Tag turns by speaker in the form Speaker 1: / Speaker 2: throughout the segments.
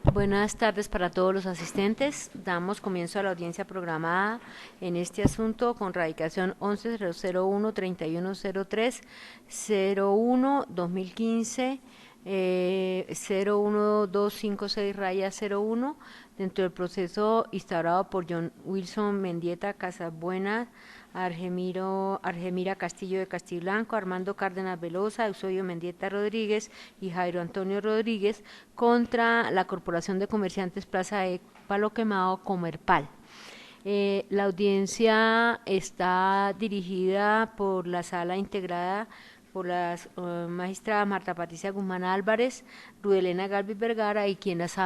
Speaker 1: Buenas tardes para todos los asistentes. Damos comienzo a la audiencia programada en este asunto con radicación 11-001-3103-01-2015, 01256-01 dentro del proceso instaurado por John Wilson Mendieta Casabuenas, Argemira Castillo de Castiblanco, Armando Cárdenas Velosa, Eusebio Mendieta Rodríguez y Jairo Antonio Rodríguez contra la Corporación de Comerciantes Plaza de Palo Quemado, Comerpal. La audiencia está dirigida por la sala integrada por las magistradas Marta Patricia Guzmán Álvarez, Rudelena Galvis Vergara y quien les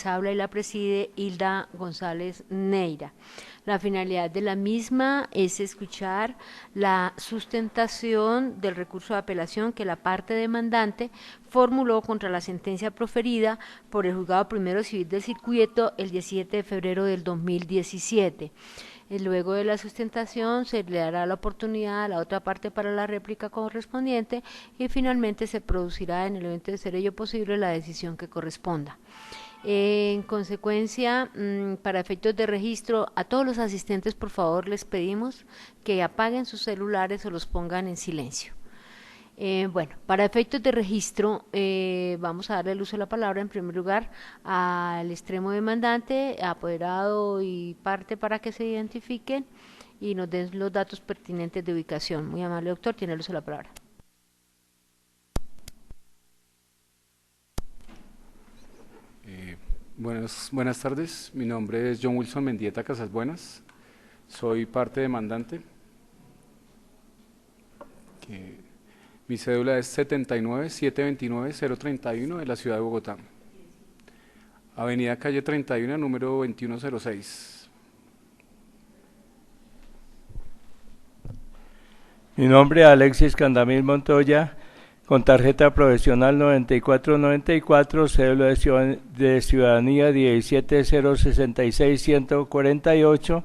Speaker 1: habla y la preside, Hilda González Neira. La finalidad de la misma es escuchar la sustentación del recurso de apelación que la parte demandante formuló contra la sentencia proferida por el Juzgado Primero Civil del Circuito el 17 de febrero del 2017. Luego de la sustentación se le dará la oportunidad a la otra parte para la réplica correspondiente y finalmente se producirá en el evento de ser ello posible la decisión que corresponda. En consecuencia, para efectos de registro, a todos los asistentes por favor les pedimos que apaguen sus celulares o los pongan en silencio. Bueno, para efectos de registro, vamos a darle el uso de la palabra en primer lugar al extremo demandante, apoderado y parte para que se identifiquen y nos den los datos pertinentes de ubicación. Muy amable doctor, tiene el uso de la palabra.
Speaker 2: Buenas tardes, mi nombre es John Wilson Mendieta Casasbuenas, soy parte demandante. Mi cédula es 79-729-031 de la ciudad de Bogotá. Avenida Calle 31, número 2106.
Speaker 3: Mi nombre es Alexis Candamil Montoya, con tarjeta profesional 9494, cédula de ciudadanía 17066-148,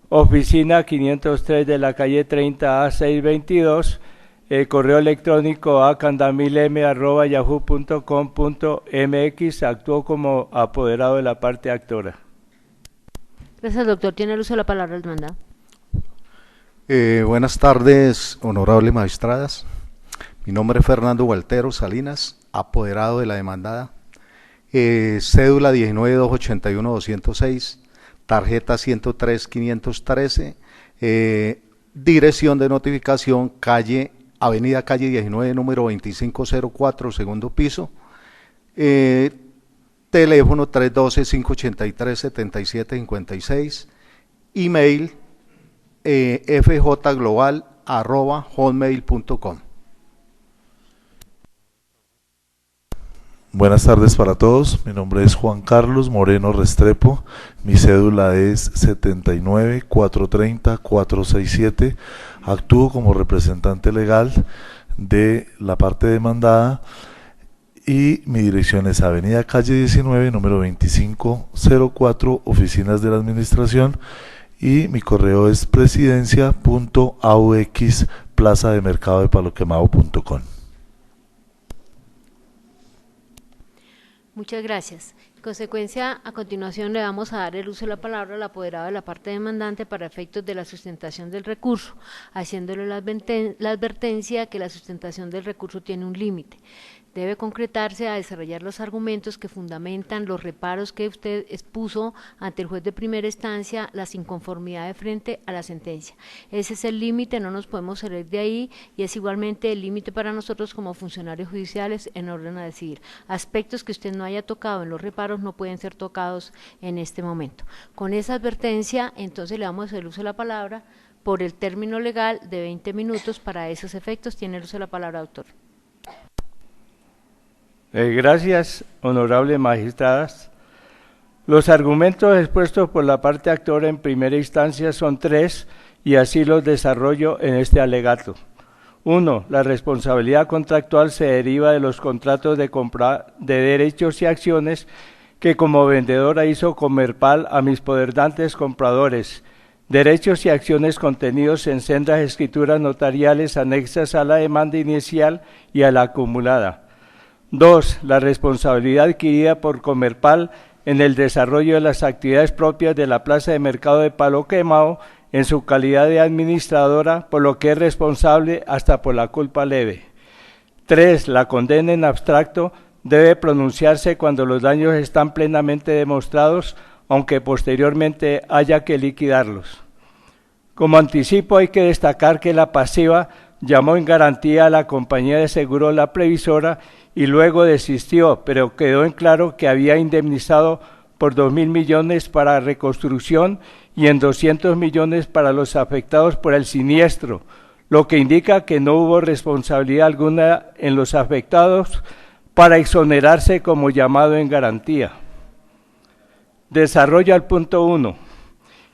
Speaker 3: oficina 503 de la calle 30A 622, correo electrónico a candamilm@yahoo.com.mx. Actuó como apoderado de la parte actora.
Speaker 1: Gracias doctor, tiene el uso de la palabra el demandado.
Speaker 4: Buenas tardes, honorables magistradas. Mi nombre es Fernando Gualtero Salinas, apoderado de la demandada. Cédula 19281206, tarjeta 103-513, dirección de notificación Avenida Calle 19, número 2504, segundo piso, teléfono 312-583-7756, email fjglobal@hotmail.com.
Speaker 5: Buenas tardes para todos, mi nombre es Juan Carlos Moreno Restrepo, mi cédula es 79-430-467, actúo como representante legal de la parte demandada y mi dirección es Avenida Calle 19, número 2504, oficinas de la administración, y mi correo es presidencia.aux plazademercadodepaloquemado.com.
Speaker 1: Muchas gracias. En consecuencia, a continuación le vamos a dar el uso de la palabra al apoderado de la parte demandante para efectos de la sustentación del recurso, haciéndole la advertencia que la sustentación del recurso tiene un límite. Debe concretarse a desarrollar los argumentos que fundamentan los reparos que usted expuso ante el juez de primera instancia, las inconformidades frente a la sentencia. Ese es el límite, no nos podemos salir de ahí y es igualmente el límite para nosotros como funcionarios judiciales en orden a decidir. Aspectos que usted no haya tocado en los reparos no pueden ser tocados en este momento. Con esa advertencia, entonces le damos el uso de la palabra por el término legal de 20 minutos para esos efectos. Tiene el uso de la palabra, doctor.
Speaker 3: Gracias, honorables magistradas. Los argumentos expuestos por la parte actora en primera instancia son 3 y así los desarrollo en este alegato. 1. La responsabilidad contractual se deriva de los contratos de compra de derechos y acciones que como vendedora hizo Comerpal a mis poderdantes compradores, derechos y acciones contenidos en sendas escrituras notariales anexas a la demanda inicial y a la acumulada. 2. La responsabilidad adquirida por Comerpal en el desarrollo de las actividades propias de la Plaza de Mercado de Palo Quemado en su calidad de administradora, por lo que es responsable hasta por la culpa leve. 3. La condena en abstracto debe pronunciarse cuando los daños están plenamente demostrados, aunque posteriormente haya que liquidarlos. Como anticipo, hay que destacar que la pasiva llamó en garantía a la compañía de seguro La Previsora y luego desistió, pero quedó en claro que había indemnizado por 2.000 millones para reconstrucción y en 200 millones para los afectados por el siniestro, lo que indica que no hubo responsabilidad alguna en los afectados para exonerarse como llamado en garantía. Desarrollo al punto 1.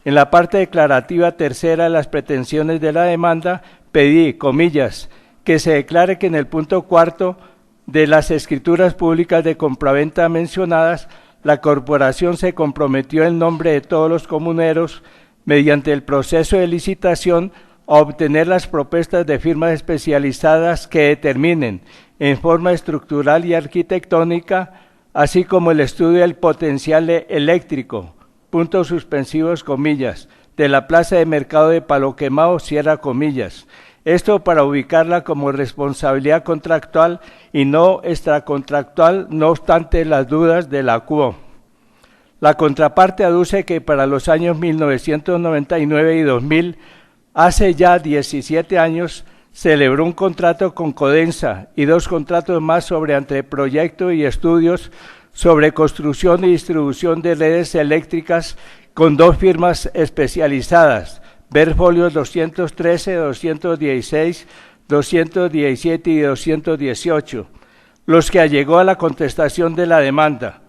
Speaker 3: En la parte declarativa tercera de las pretensiones de la demanda, pedí, comillas, que se declare que en el punto cuarto de las escrituras públicas de compraventa mencionadas, la corporación se comprometió en nombre de todos los comuneros, mediante el proceso de licitación, a obtener las propuestas de firmas especializadas que determinen, en forma estructural y arquitectónica, así como el estudio del potencial eléctrico, puntos suspensivos, comillas, de la Plaza de Mercado de Palo Quemado, cierra comillas. Esto para ubicarla como responsabilidad contractual y no extracontractual, no obstante las dudas de la QO. La contraparte aduce que para los años 1999 y 2000, hace ya 17 años, celebró un contrato con Codensa y 2 contratos más sobre anteproyecto y estudios sobre construcción y distribución de redes eléctricas con 2 firmas especializadas, ver folios 213, 216, 217 y 218, los que allegó a la contestación de la demanda,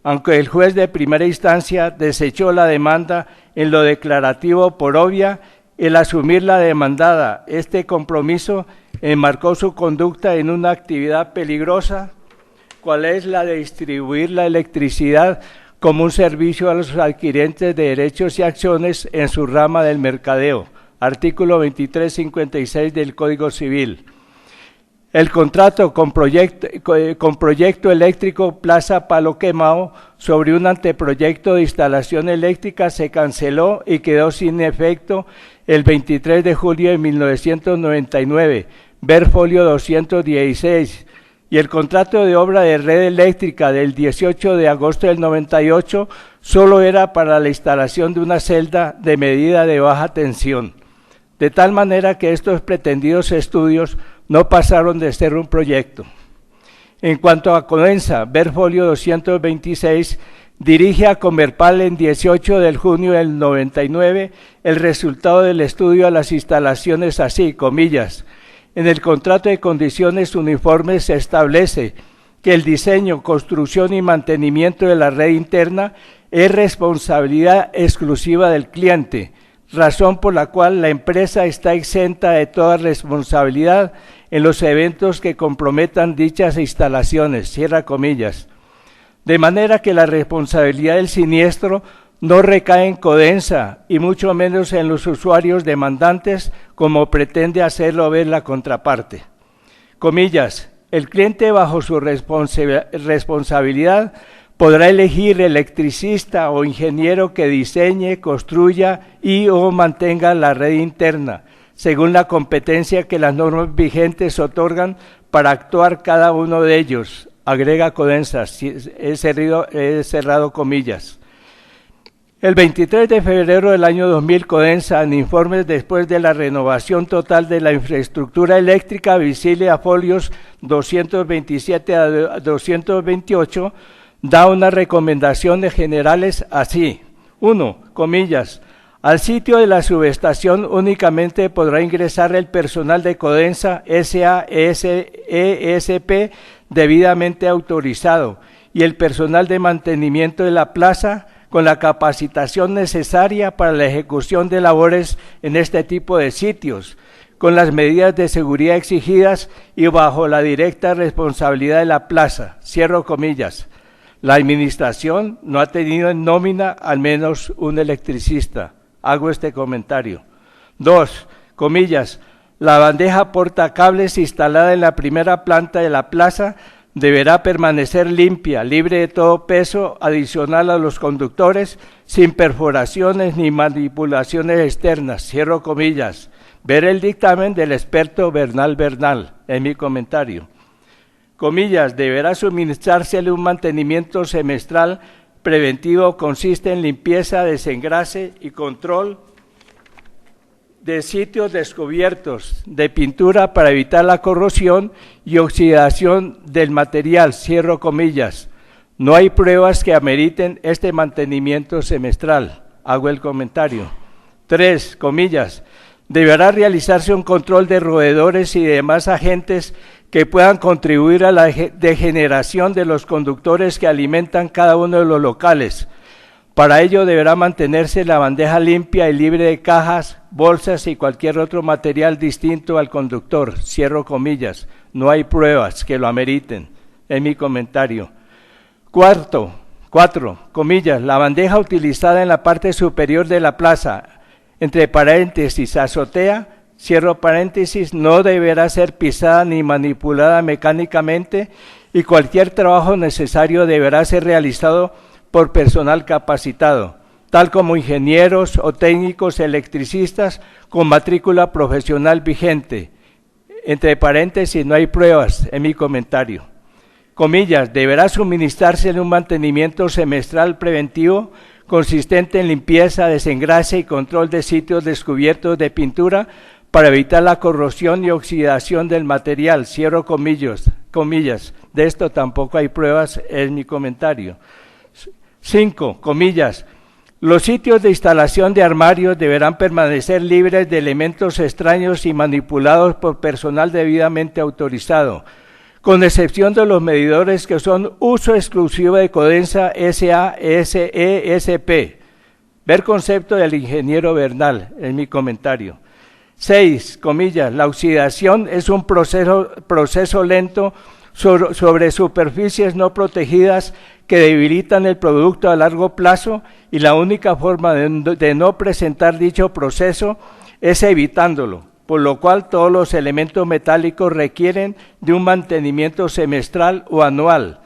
Speaker 3: aunque el juez de primera instancia desechó la demanda en lo declarativo por obvia. El asumir la demandada, este compromiso enmarcó su conducta en una actividad peligrosa, cual es la de distribuir la electricidad como un servicio a los adquirientes de derechos y acciones en su rama del mercadeo, artículo 2356 del Código Civil. El contrato con proyecto eléctrico Plaza Palo Quemado sobre un anteproyecto de instalación eléctrica se canceló y quedó sin efecto el 23 de julio de 1999, ver folio 216, y el contrato de obra de red eléctrica del 18 de agosto del 98 solo era para la instalación de una celda de medida de baja tensión, de tal manera que estos pretendidos estudios no pasaron de ser un proyecto. En cuanto a Codensa, ver folio 226, dirige a Comerpal en 18 de junio del 99 el resultado del estudio a las instalaciones así, comillas. En el contrato de condiciones uniformes se establece que el diseño, construcción y mantenimiento de la red interna es responsabilidad exclusiva del cliente, razón por la cual la empresa está exenta de toda responsabilidad en los eventos que comprometan dichas instalaciones, cierra comillas. De manera que la responsabilidad del siniestro no recae en Codensa y mucho menos en los usuarios demandantes, como pretende hacerlo ver la contraparte. Comillas, el cliente bajo su responsabilidad podrá elegir electricista o ingeniero que diseñe, construya y o mantenga la red interna, según la competencia que las normas vigentes otorgan para actuar cada uno de ellos, agrega Codensa, he cerrado comillas. El 23 de febrero del año 2000, Codensa, en informes después de la renovación total de la infraestructura eléctrica visible a folios 227 a 228, da unas recomendaciones generales así. 1. Comillas. Al sitio de la subestación únicamente podrá ingresar el personal de Codensa S.A. ESP debidamente autorizado y el personal de mantenimiento de la plaza con la capacitación necesaria para la ejecución de labores en este tipo de sitios, con las medidas de seguridad exigidas y bajo la directa responsabilidad de la plaza. Cierro comillas. La administración no ha tenido en nómina al menos un electricista. Hago este comentario. 2. Comillas. La bandeja portacables instalada en la primera planta de la plaza deberá permanecer limpia, libre de todo peso adicional a los conductores, sin perforaciones ni manipulaciones externas, cierro comillas. Ver el dictamen del experto Bernal, en mi comentario. Comillas, deberá suministrársele un mantenimiento semestral preventivo, consiste en limpieza, desengrase y control de sitios descubiertos de pintura para evitar la corrosión y oxidación del material, cierro comillas. No hay pruebas que ameriten este mantenimiento semestral, hago el comentario. 3, comillas, deberá realizarse un control de roedores y demás agentes que puedan contribuir a la degeneración de los conductores que alimentan cada uno de los locales. Para ello deberá mantenerse la bandeja limpia y libre de cajas, bolsas y cualquier otro material distinto al conductor, cierro comillas. No hay pruebas que lo ameriten, en mi comentario. 4, comillas, la bandeja utilizada en la parte superior de la plaza, entre paréntesis, azotea, cierro paréntesis, no deberá ser pisada ni manipulada mecánicamente y cualquier trabajo necesario deberá ser realizado por personal capacitado, tal como ingenieros o técnicos electricistas con matrícula profesional vigente. Entre paréntesis, no hay pruebas, en mi comentario. Comillas, deberá suministrarse un mantenimiento semestral preventivo consistente en limpieza, desengrase y control de sitios descubiertos de pintura para evitar la corrosión y oxidación del material, cierro comillas. De esto tampoco hay pruebas, es mi comentario. 5, comillas, los sitios de instalación de armarios deberán permanecer libres de elementos extraños y manipulados por personal debidamente autorizado, con excepción de los medidores que son uso exclusivo de Codensa S.A. SESP. Ver concepto del ingeniero Bernal, en mi comentario. 6, comillas, la oxidación es un proceso lento sobre superficies no protegidas que debilitan el producto a largo plazo y la única forma de no presentar dicho proceso es evitándolo, por lo cual todos los elementos metálicos requieren de un mantenimiento semestral o anual.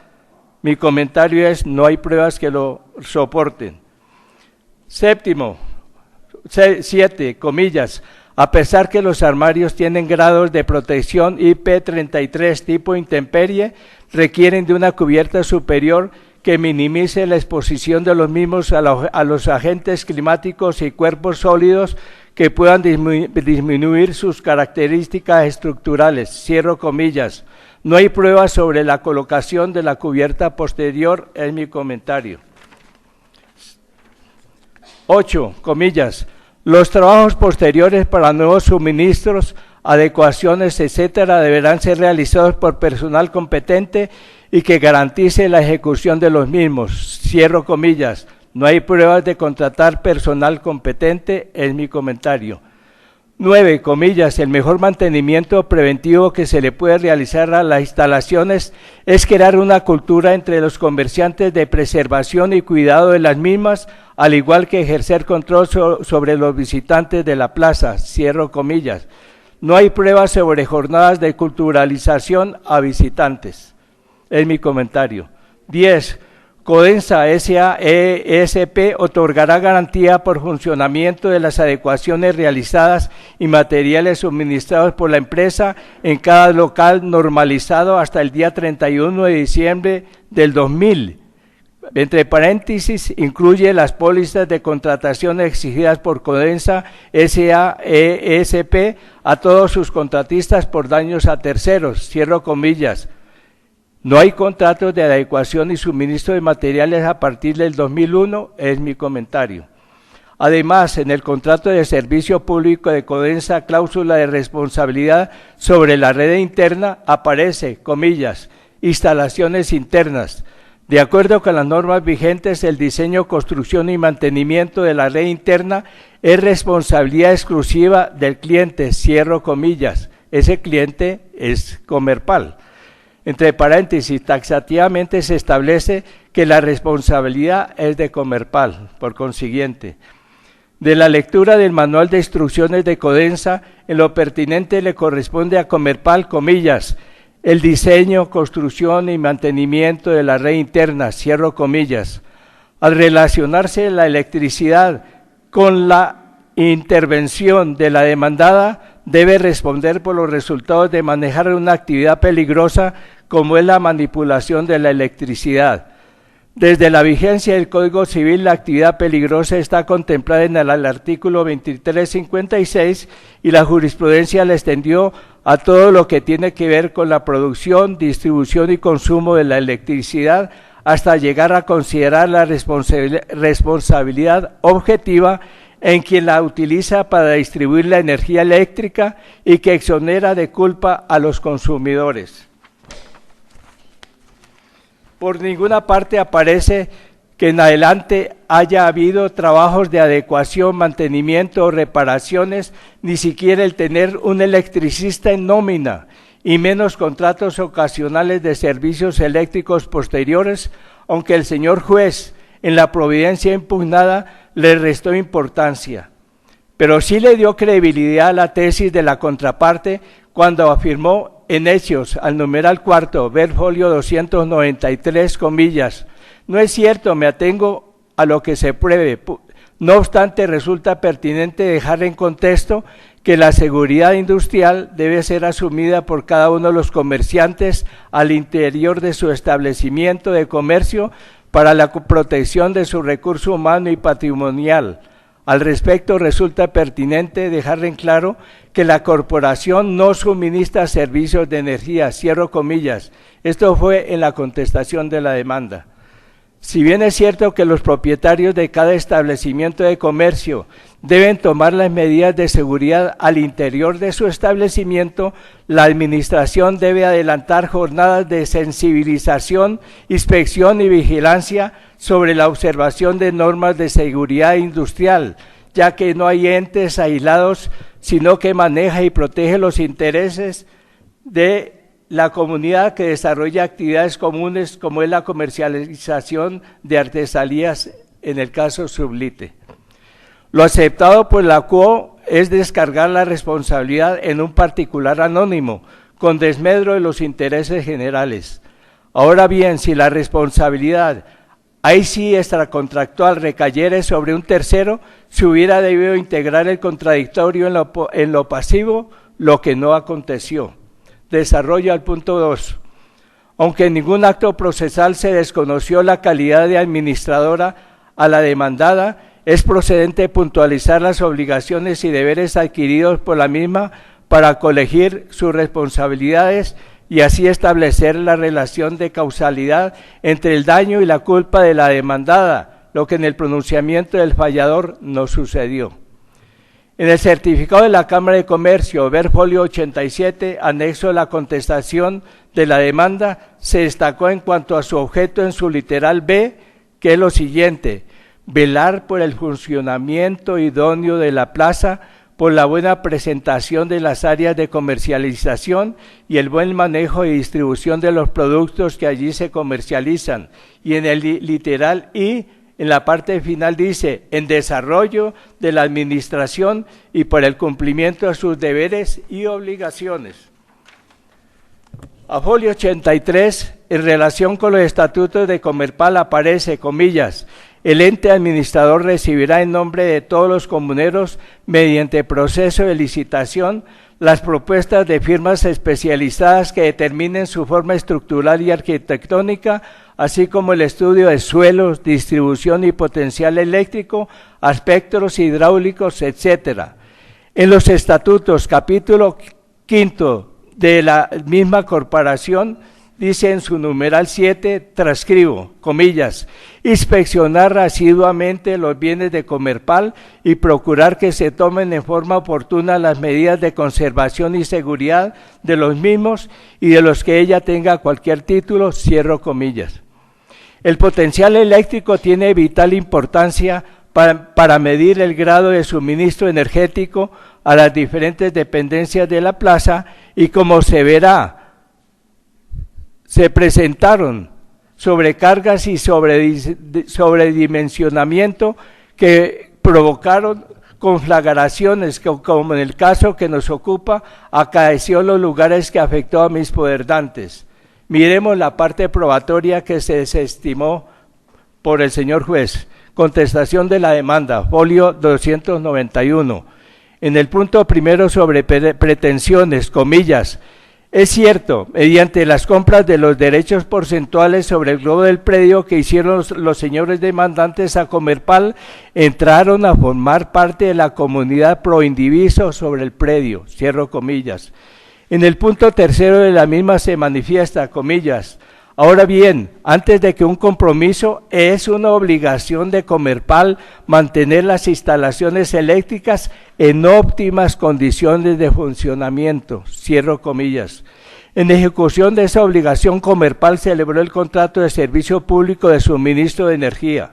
Speaker 3: Mi comentario es, no hay pruebas que lo soporten. 7, comillas, a pesar que los armarios tienen grados de protección IP33 tipo intemperie, requieren de una cubierta superior que minimice la exposición de los mismos a los agentes climáticos y cuerpos sólidos que puedan disminuir sus características estructurales, cierro comillas. No hay pruebas sobre la colocación de la cubierta posterior, en mi comentario. 8, comillas, los trabajos posteriores para nuevos suministros, adecuaciones, etcétera, deberán ser realizados por personal competente y que garantice la ejecución de los mismos, cierro comillas. No hay pruebas de contratar personal competente, es mi comentario. 9, comillas, el mejor mantenimiento preventivo que se le puede realizar a las instalaciones es crear una cultura entre los comerciantes de preservación y cuidado de las mismas, al igual que ejercer control sobre los visitantes de la plaza, cierro comillas. No hay pruebas sobre jornadas de culturalización a visitantes, es mi comentario. 10, Codensa S.A. ESP otorgará garantía por funcionamiento de las adecuaciones realizadas y materiales suministrados por la empresa en cada local normalizado hasta el día 31 de diciembre del 2000. Entre paréntesis, incluye las pólizas de contratación exigidas por Codensa S.A. ESP a todos sus contratistas por daños a terceros, cierro comillas. No hay contratos de adecuación y suministro de materiales a partir del 2001, es mi comentario. Además, en el contrato de servicio público de Codensa, cláusula de responsabilidad sobre la red interna, aparece, comillas, instalaciones internas. De acuerdo con las normas vigentes, el diseño, construcción y mantenimiento de la red interna es responsabilidad exclusiva del cliente, cierro comillas. Ese cliente es Comerpal. Entre paréntesis, taxativamente se establece que la responsabilidad es de Comerpal, por consiguiente. De la lectura del manual de instrucciones de Codensa, en lo pertinente le corresponde a Comerpal, comillas, el diseño, construcción y mantenimiento de la red interna, cierro comillas. Al relacionarse la electricidad con la intervención de la demandada, debe responder por los resultados de manejar una actividad peligrosa como es la manipulación de la electricidad. Desde la vigencia del Código Civil, la actividad peligrosa está contemplada en el artículo 2356 y la jurisprudencia la extendió a todo lo que tiene que ver con la producción, distribución y consumo de la electricidad, hasta llegar a considerar la responsabilidad objetiva en quien la utiliza para distribuir la energía eléctrica y que exonera de culpa a los consumidores. Por ninguna parte aparece que en adelante haya habido trabajos de adecuación, mantenimiento o reparaciones, ni siquiera el tener un electricista en nómina, y menos contratos ocasionales de servicios eléctricos posteriores, aunque el señor juez, en la providencia impugnada, le restó importancia. Pero sí le dio credibilidad a la tesis de la contraparte cuando afirmó en hechos, al numeral cuarto, ver folio 293, comillas, no es cierto, me atengo a lo que se pruebe. No obstante, resulta pertinente dejar en contexto que la seguridad industrial debe ser asumida por cada uno de los comerciantes al interior de su establecimiento de comercio para la protección de su recurso humano y patrimonial. Al respecto, resulta pertinente dejar en claro que la corporación no suministra servicios de energía, cierro comillas. Esto fue en la contestación de la demanda. Si bien es cierto que los propietarios de cada establecimiento de comercio deben tomar las medidas de seguridad al interior de su establecimiento, la administración debe adelantar jornadas de sensibilización, inspección y vigilancia sobre la observación de normas de seguridad industrial, ya que no hay entes aislados, sino que maneja y protege los intereses de la comunidad que desarrolla actividades comunes como es la comercialización de artesanías, en el caso Sublite. Lo aceptado por la CUO es descargar la responsabilidad en un particular anónimo, con desmedro de los intereses generales. Ahora bien, si la responsabilidad, ahí sí extracontractual, recayere sobre un tercero, se hubiera debido integrar el contradictorio en lo pasivo, lo que no aconteció. Desarrollo al punto 2. Aunque en ningún acto procesal se desconoció la calidad de administradora a la demandada, es procedente puntualizar las obligaciones y deberes adquiridos por la misma para colegir sus responsabilidades y así establecer la relación de causalidad entre el daño y la culpa de la demandada, lo que en el pronunciamiento del fallador no sucedió. En el certificado de la Cámara de Comercio, ver folio 87, anexo a la contestación de la demanda, se destacó en cuanto a su objeto en su literal B, que es lo siguiente: velar por el funcionamiento idóneo de la plaza, por la buena presentación de las áreas de comercialización y el buen manejo y distribución de los productos que allí se comercializan. Y en el literal I, en la parte final dice, en desarrollo de la administración y por el cumplimiento de sus deberes y obligaciones. A folio 83, en relación con los estatutos de Comerpal aparece, comillas, el ente administrador recibirá en nombre de todos los comuneros, mediante proceso de licitación, las propuestas de firmas especializadas que determinen su forma estructural y arquitectónica, así como el estudio de suelos, distribución y potencial eléctrico, aspectos hidráulicos, etc. En los estatutos, capítulo 5 de la misma corporación, dice en su numeral 7, transcribo, comillas, inspeccionar asiduamente los bienes de Comerpal y procurar que se tomen en forma oportuna las medidas de conservación y seguridad de los mismos y de los que ella tenga cualquier título, cierro comillas. El potencial eléctrico tiene vital importancia para medir el grado de suministro energético a las diferentes dependencias de la plaza y como se verá, se presentaron sobrecargas y sobredimensionamiento que provocaron conflagraciones, como en el caso que nos ocupa, acaeció en los lugares que afectó a mis poderdantes. Miremos la parte probatoria que se desestimó por el señor juez. Contestación de la demanda, folio 291. En el punto primero sobre pretensiones, comillas, es cierto, mediante las compras de los derechos porcentuales sobre el globo del predio que hicieron los señores demandantes a Comerpal, entraron a formar parte de la comunidad proindiviso sobre el predio, cierro comillas. En el punto tercero de la misma se manifiesta, comillas, ahora bien, antes de que un compromiso, es una obligación de Comerpal mantener las instalaciones eléctricas en óptimas condiciones de funcionamiento, cierro comillas. En ejecución de esa obligación, Comerpal celebró el contrato de servicio público de suministro de energía.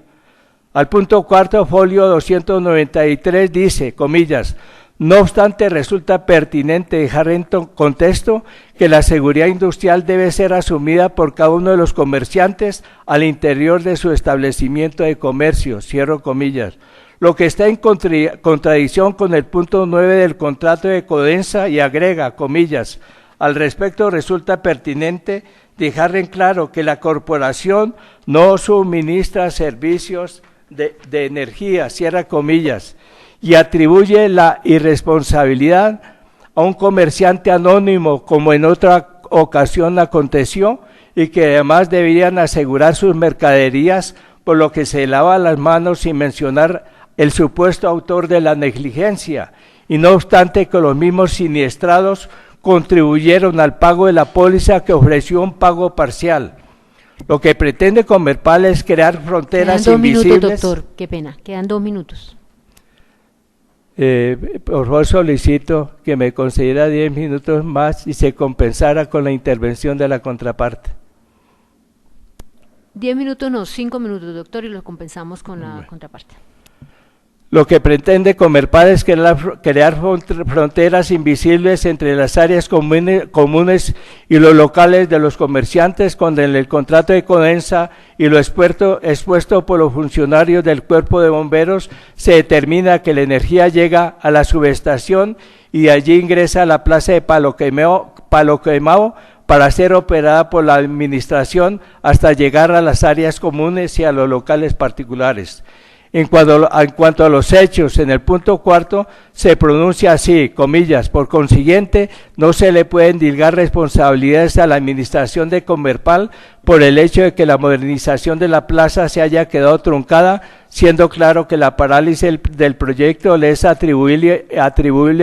Speaker 3: Al punto cuarto, folio 293 dice, comillas, no obstante, resulta pertinente dejar en contexto que la seguridad industrial debe ser asumida por cada uno de los comerciantes al interior de su establecimiento de comercio, cierro comillas, lo que está en contradicción con el punto 9 del contrato de Codensa y agrega, comillas, al respecto resulta pertinente dejar en claro que la corporación no suministra servicios de energía, cierra comillas, y atribuye la irresponsabilidad a un comerciante anónimo, como en otra ocasión aconteció, y que además deberían asegurar sus mercaderías, por lo que se lava las manos sin mencionar el supuesto autor de la negligencia, y no obstante que los mismos siniestrados contribuyeron al pago de la póliza que ofreció un pago parcial. Lo que pretende Comerpal es crear fronteras invisibles.
Speaker 1: Quedan 2 minutos, doctor, qué pena, quedan 2 minutos.
Speaker 3: Por favor solicito que me concediera 10 minutos más y se compensara con la intervención de la contraparte.
Speaker 1: 10 minutos, no, 5 minutos, doctor, y lo compensamos con la contraparte.
Speaker 3: Lo que pretende Comerpal es crear fronteras invisibles entre las áreas comunes y los locales de los comerciantes, cuando en el contrato de Codensa y lo expuesto por los funcionarios del Cuerpo de Bomberos se determina que la energía llega a la subestación y de allí ingresa a la plaza de Palo Quemado para ser operada por la administración hasta llegar a las áreas comunes y a los locales particulares. En cuanto a los hechos, en el punto cuarto se pronuncia así, comillas, por consiguiente, no se le pueden dilgar responsabilidades a la administración de Comerpal por el hecho de que la modernización de la plaza se haya quedado truncada, siendo claro que la parálisis del proyecto le es atribuible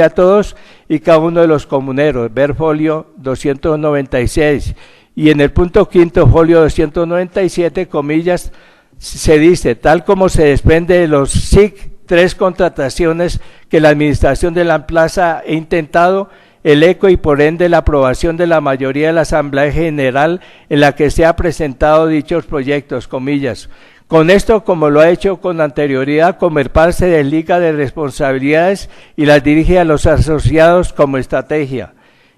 Speaker 3: a todos y cada uno de los comuneros, ver folio 296. Y en el punto quinto, folio 297, comillas, se dice, tal como se desprende de los SIC, 3 contrataciones que la administración de la plaza ha intentado, el eco y por ende la aprobación de la mayoría de la Asamblea General en la que se han presentado dichos proyectos, comillas. Con esto, como lo ha hecho con anterioridad, Comerpal se desliga de responsabilidades y las dirige a los asociados como estrategia.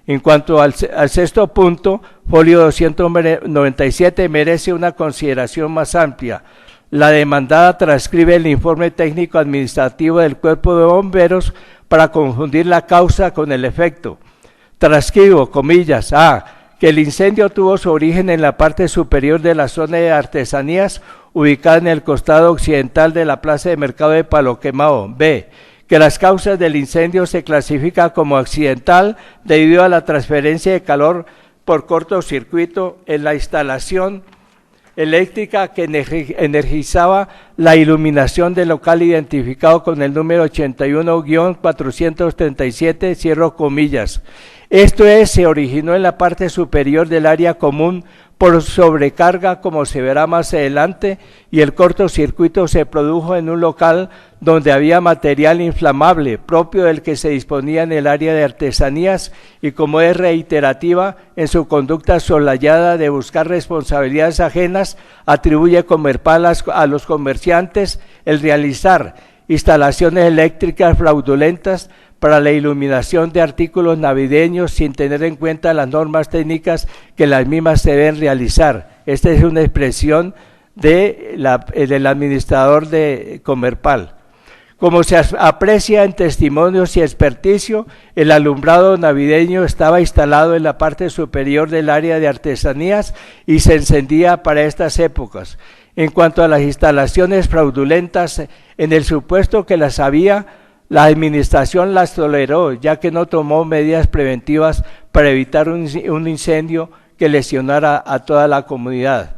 Speaker 3: En cuanto al sexto punto, folio 297 merece una consideración más amplia. La demandada transcribe el informe técnico administrativo del Cuerpo de Bomberos para confundir la causa con el efecto. Transcribo, comillas, que el incendio tuvo su origen en la parte superior de la zona de artesanías ubicada en el costado occidental de la plaza de mercado de Palo Quemado. B, que las causas del incendio se clasifican como accidental debido a la transferencia de calor por cortocircuito en la instalación eléctrica que energizaba la iluminación del local identificado con el número 81-437, cierro comillas. Esto es, se originó en la parte superior del área común por sobrecarga, como se verá más adelante, y el cortocircuito se produjo en un local donde había material inflamable propio del que se disponía en el área de artesanías y como es reiterativa en su conducta solayada de buscar responsabilidades ajenas, atribuye Comerpal a los comerciantes el realizar instalaciones eléctricas fraudulentas para la iluminación de artículos navideños sin tener en cuenta las normas técnicas que las mismas se deben realizar. Esta es una expresión del administrador de Comerpal. Como se aprecia en testimonios y experticio, el alumbrado navideño estaba instalado en la parte superior del área de artesanías y se encendía para estas épocas. En cuanto a las instalaciones fraudulentas, en el supuesto que las había, la administración las toleró, ya que no tomó medidas preventivas para evitar un incendio que lesionara a toda la comunidad.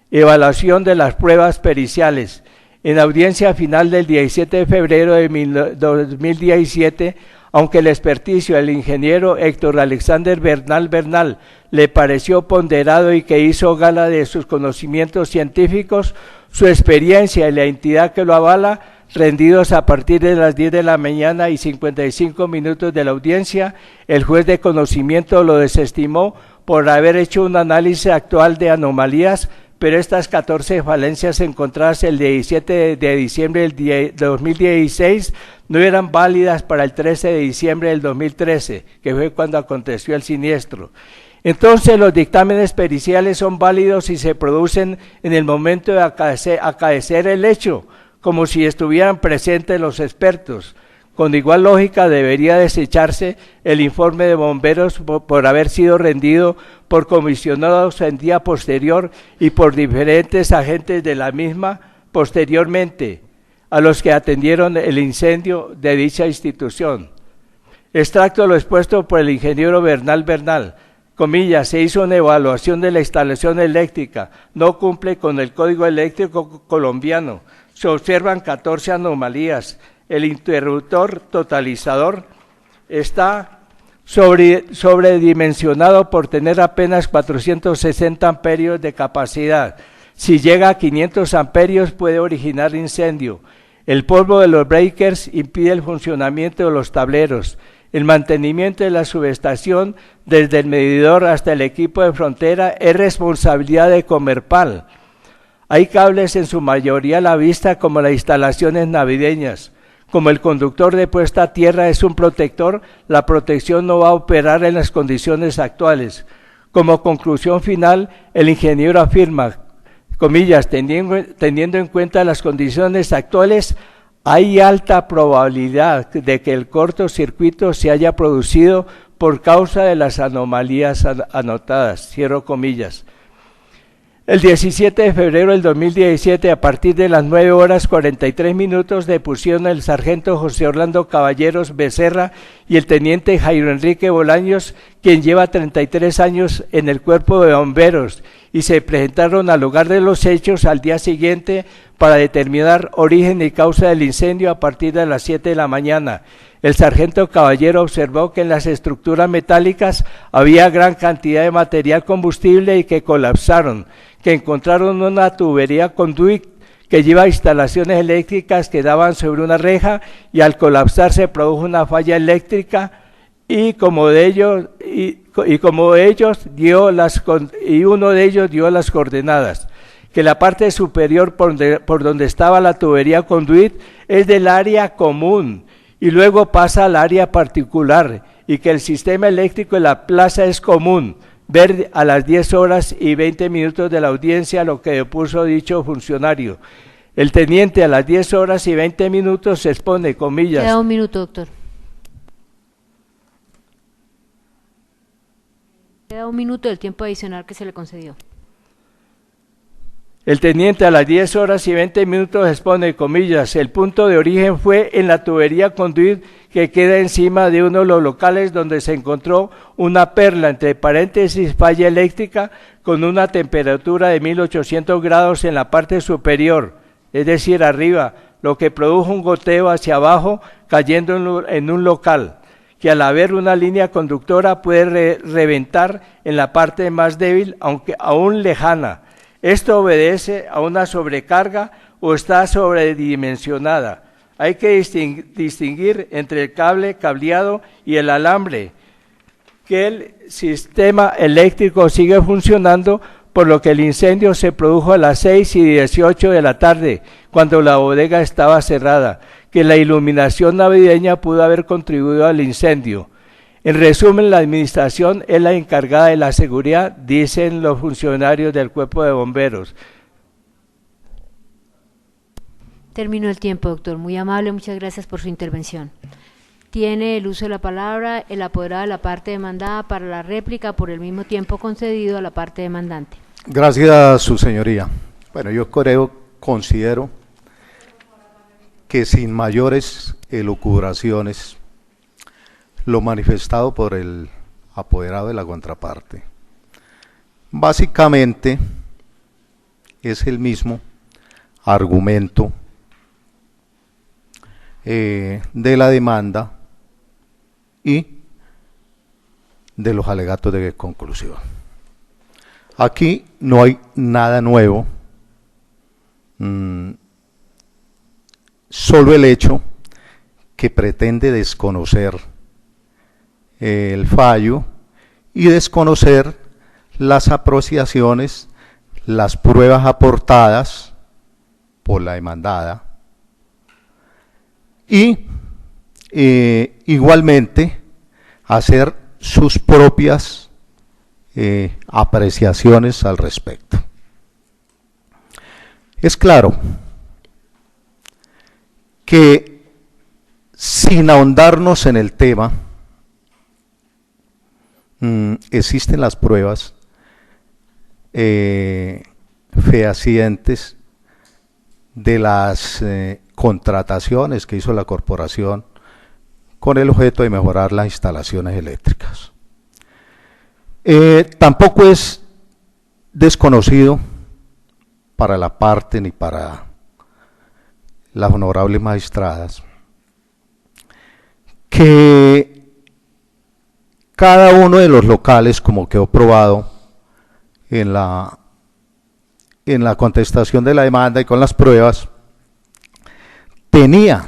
Speaker 3: Evaluación de las pruebas periciales. En audiencia final del 17 de febrero de 2017, aunque el experticio del ingeniero Héctor Alexander Bernal le pareció ponderado y que hizo gala de sus conocimientos científicos, su experiencia y la entidad que lo avala, rendidos a partir de las 10 de la mañana y 55 minutos de la audiencia, el juez de conocimiento lo desestimó por haber hecho un análisis actual de anomalías, pero estas 14 falencias encontradas el 17 de diciembre del 2016 no eran válidas para el 13 de diciembre del 2013, que fue cuando aconteció el siniestro. Entonces los dictámenes periciales son válidos si se producen en el momento de acaecer el hecho, como si estuvieran presentes los expertos. Con igual lógica debería desecharse el informe de bomberos por haber sido rendido por comisionados en día posterior y por diferentes agentes de la misma posteriormente a los que atendieron el incendio de dicha institución. Extracto lo expuesto por el ingeniero Bernal, comillas, se hizo una evaluación de la instalación eléctrica, no cumple con el Código Eléctrico colombiano, se observan 14 anomalías, el interruptor totalizador está sobredimensionado por tener apenas 460 amperios de capacidad. Si llega a 500 amperios puede originar incendio. El polvo de los breakers impide el funcionamiento de los tableros. El mantenimiento de la subestación desde el medidor hasta el equipo de frontera es responsabilidad de Comerpal. Hay cables en su mayoría a la vista como las instalaciones navideñas. Como el conductor de puesta a tierra es un protector, la protección no va a operar en las condiciones actuales. Como conclusión final, el ingeniero afirma, comillas, teniendo en cuenta las condiciones actuales, hay alta probabilidad de que el cortocircuito se haya producido por causa de las anomalías anotadas, cierro comillas. El 17 de febrero del 2017, a partir de las 9:43 depusieron el sargento José Orlando Caballeros Becerra y el teniente Jairo Enrique Bolaños, quien lleva 33 años en el cuerpo de bomberos, y se presentaron al lugar de los hechos al día siguiente para determinar origen y causa del incendio a partir de las 7 de la mañana. El sargento Caballero observó que en las estructuras metálicas había gran cantidad de material combustible y que colapsaron, que encontraron una tubería conduit que lleva instalaciones eléctricas que daban sobre una reja y al colapsar se produjo una falla eléctrica y uno de ellos dio las coordenadas, que la parte superior por donde estaba la tubería conduit es del área común y luego pasa al área particular y que el sistema eléctrico de la plaza es común. Ver a las 10:20 de la audiencia lo que depuso dicho funcionario. El teniente a las 10:20 se expone, comillas.
Speaker 1: Queda un minuto, doctor. Queda un minuto del tiempo adicional que se le concedió.
Speaker 3: El teniente a las 10:20 expone, comillas, el punto de origen fue en la tubería conduit que queda encima de uno de los locales donde se encontró una perla, entre paréntesis, falla eléctrica, con una temperatura de 1800 grados en la parte superior, es decir, arriba, lo que produjo un goteo hacia abajo cayendo en un local, que al haber una línea conductora puede reventar en la parte más débil, aunque aún lejana. Esto obedece a una sobrecarga o está sobredimensionada. Hay que distinguir entre el cableado y el alambre, que el sistema eléctrico sigue funcionando, por lo que el incendio se produjo a las 6:18 de la tarde, cuando la bodega estaba cerrada, que la iluminación navideña pudo haber contribuido al incendio. En resumen, la administración es la encargada de la seguridad, dicen los funcionarios del cuerpo de bomberos.
Speaker 1: Terminó el tiempo, doctor. Muy amable, muchas gracias por su intervención. Tiene el uso de la palabra el apoderado de la parte demandada para la réplica por el mismo tiempo concedido a la parte demandante.
Speaker 4: Gracias, su señoría. Bueno, yo considero que sin mayores elucubraciones, lo manifestado por el apoderado de la contraparte, básicamente es el mismo argumento de la demanda y de los alegatos de conclusión. Aquí no hay nada nuevo, solo el hecho que pretende desconocer el fallo y desconocer las apreciaciones, las pruebas aportadas por la demandada y igualmente hacer sus propias apreciaciones al respecto. Es claro que sin ahondarnos en el tema, existen las pruebas fehacientes de las contrataciones que hizo la corporación con el objeto de mejorar las instalaciones eléctricas. Tampoco es desconocido para la parte ni para las honorables magistradas que cada uno de los locales, como quedó probado en la contestación de la demanda y con las pruebas, tenía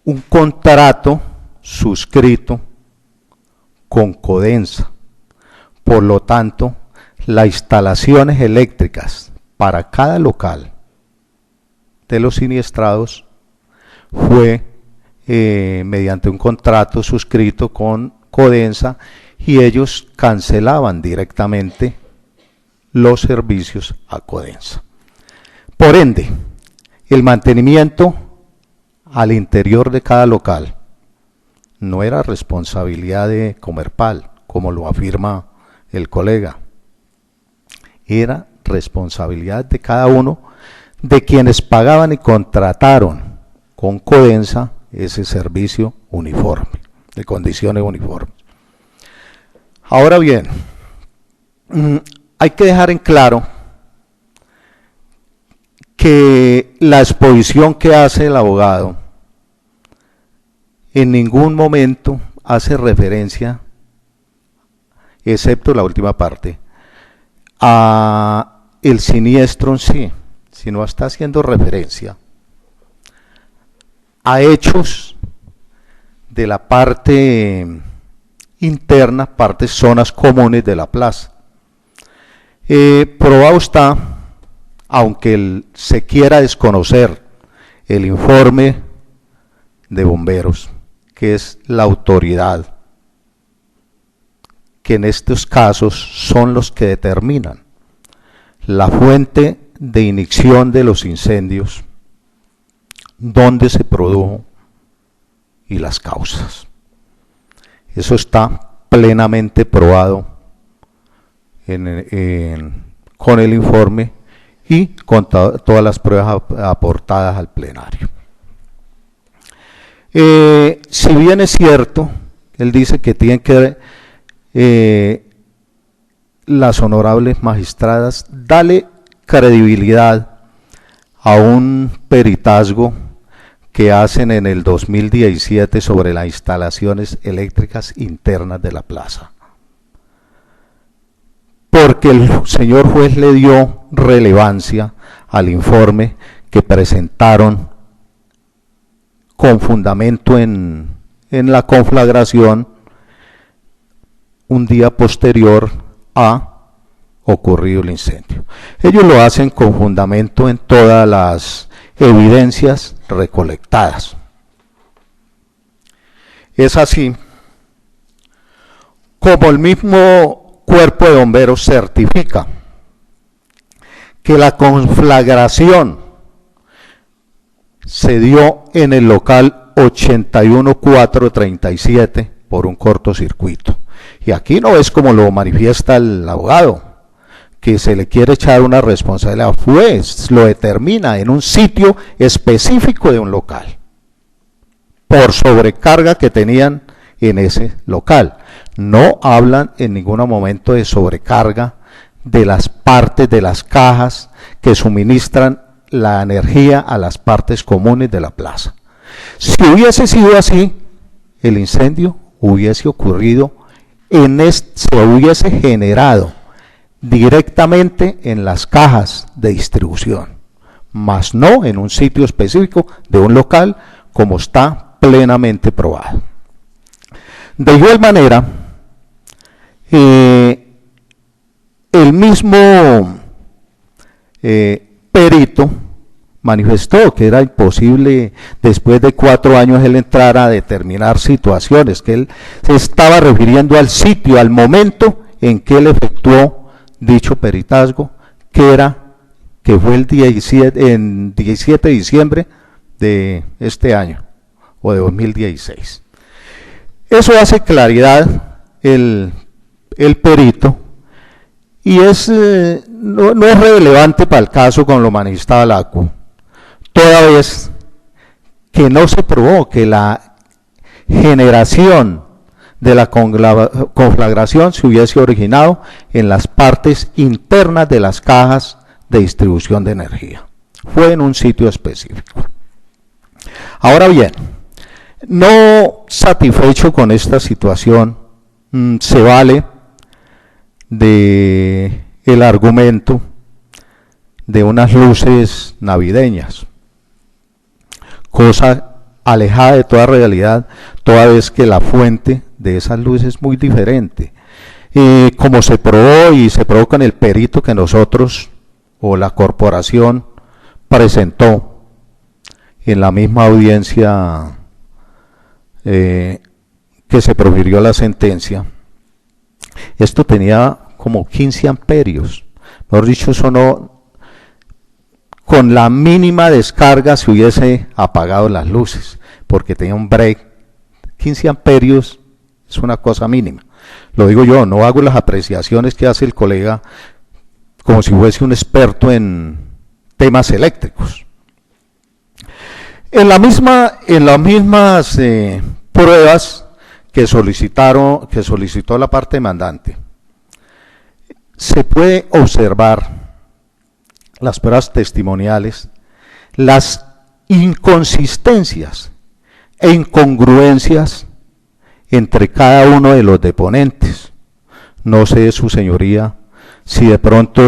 Speaker 4: un contrato suscrito con Codensa. Por lo tanto, las instalaciones eléctricas para cada local de los siniestrados fue mediante un contrato suscrito con Codensa y ellos cancelaban directamente los servicios a Codensa. Por ende, el mantenimiento al interior de cada local no era responsabilidad de Comerpal, como lo afirma el colega, era responsabilidad de cada uno de quienes pagaban y contrataron con Codensa ese servicio uniforme, de condiciones uniformes. Ahora bien, hay que dejar en claro que la exposición que hace el abogado en ningún momento hace referencia, excepto la última parte, a el siniestro en sí, sino está haciendo referencia a hechos de la parte interna, partes, zonas comunes de la plaza. Probado está, aunque se quiera desconocer el informe de bomberos, que es la autoridad, que en estos casos son los que determinan la fuente de ignición de los incendios, dónde se produjo y las causas. Eso está plenamente probado con el informe y con todas las pruebas aportadas al plenario. Si bien es cierto, él dice que tienen que las honorables magistradas darle credibilidad a un peritazgo que hacen en el 2017 sobre las instalaciones eléctricas internas de la plaza. Porque el señor juez le dio relevancia al informe que presentaron con fundamento en la conflagración un día posterior a ocurrido el incendio. Ellos lo hacen con fundamento en todas las evidencias recolectadas. Es así como el mismo cuerpo de bomberos certifica que la conflagración se dio en el local 81437 por un cortocircuito. Y aquí no es como lo manifiesta el abogado, que se le quiere echar una responsabilidad. Pues lo determina en un sitio específico de un local, por sobrecarga que tenían en ese local. No hablan en ningún momento de sobrecarga de las partes de las cajas que suministran la energía a las partes comunes de la plaza. Si hubiese sido así, el incendio hubiese ocurrido, se hubiese generado directamente en las cajas de distribución, mas no en un sitio específico de un local, como está plenamente probado. De igual manera, el mismo perito manifestó que era imposible, después de 4 años, él entrar a determinar situaciones, que él se estaba refiriendo al sitio, al momento en que él efectuó dicho peritazgo, que fue el 17 de diciembre de este año, o de 2016. Eso hace claridad el perito, y no es relevante para el caso con lo manifestado al ACU, toda vez que no se probó que la generación de la conflagración se hubiese originado en las partes internas de las cajas de distribución de energía. Fue en un sitio específico. Ahora bien, no satisfecho con esta situación, se vale de el argumento de unas luces navideñas, cosa alejada de toda realidad, toda vez que la fuente de esas luces es muy diferente. Como se probó y se probó con el perito que nosotros o la corporación presentó en la misma audiencia que se profirió la sentencia, esto tenía como 15 amperios, mejor dicho, eso no, con la mínima descarga se hubiese apagado las luces, porque tenía un break. 15 amperios es una cosa mínima. Lo digo yo, no hago las apreciaciones que hace el colega como si fuese un experto en temas eléctricos. En las mismas pruebas que solicitó la parte demandante, se puede observar las pruebas testimoniales, las inconsistencias e incongruencias entre cada uno de los deponentes. No sé, su señoría, si de pronto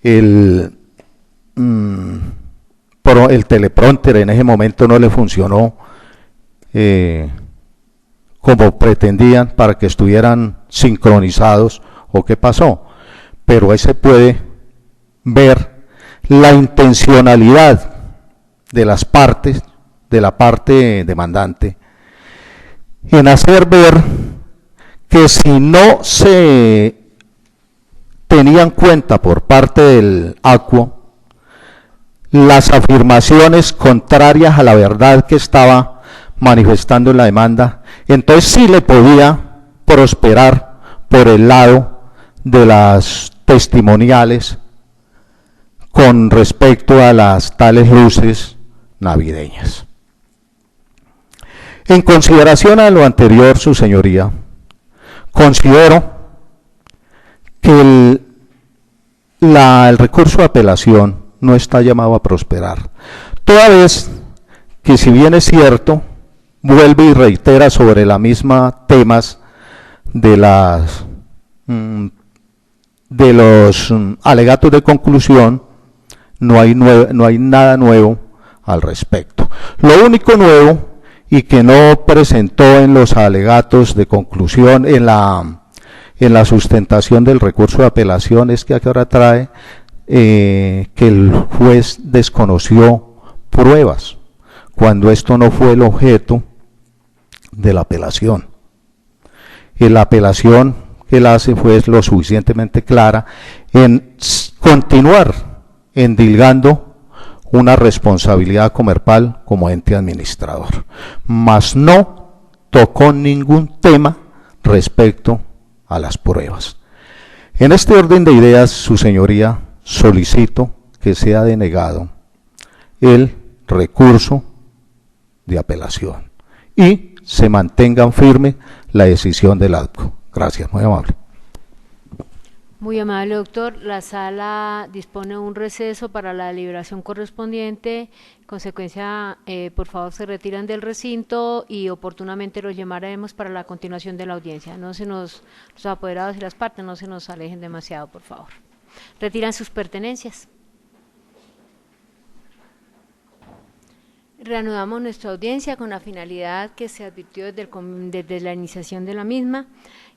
Speaker 4: el teleprompter en ese momento no le funcionó como pretendían para que estuvieran sincronizados, o qué pasó, pero ahí se puede ver la intencionalidad de las partes, de la parte demandante, en hacer ver que si no se tenía en cuenta por parte del ACUO las afirmaciones contrarias a la verdad que estaba manifestando en la demanda, entonces sí le podía prosperar por el lado de las testimoniales con respecto a las tales luces navideñas. En consideración a lo anterior, su señoría, considero que el recurso de apelación no está llamado a prosperar, toda vez que, si bien es cierto, vuelve y reitera sobre la misma temas de los alegatos de conclusión, no hay nada nuevo al respecto. Lo único nuevo, y que no presentó en los alegatos de conclusión, en la sustentación del recurso de apelación, es que aquí ahora trae que el juez desconoció pruebas, cuando esto no fue el objeto de la apelación. Y la apelación que él hace fue lo suficientemente clara en continuar endilgando una responsabilidad comerpal como ente administrador, mas no tocó ningún tema respecto a las pruebas. En este orden de ideas, su señoría, solicito que sea denegado el recurso de apelación y se mantenga firme la decisión del ADCO. Gracias, muy amable.
Speaker 1: Muy amable, doctor. La sala dispone de un receso para la deliberación correspondiente. En consecuencia, por favor, se retiran del recinto y oportunamente los llamaremos para la continuación de la audiencia. No se nos, los apoderados y las partes no se nos alejen demasiado, por favor. Retiran sus pertenencias. Reanudamos nuestra audiencia con la finalidad que se advirtió desde la iniciación de la misma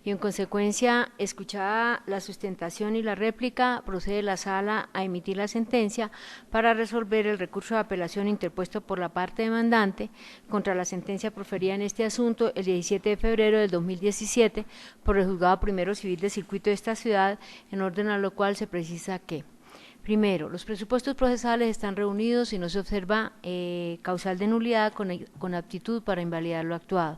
Speaker 1: y en consecuencia, escuchada la sustentación y la réplica, procede la sala a emitir la sentencia para resolver el recurso de apelación interpuesto por la parte demandante contra la sentencia proferida en este asunto el 17 de febrero del 2017 por el Juzgado Primero Civil de Circuito de esta ciudad, en orden a lo cual se precisa que: primero, los presupuestos procesales están reunidos y no se observa causal de nulidad con aptitud para invalidar lo actuado.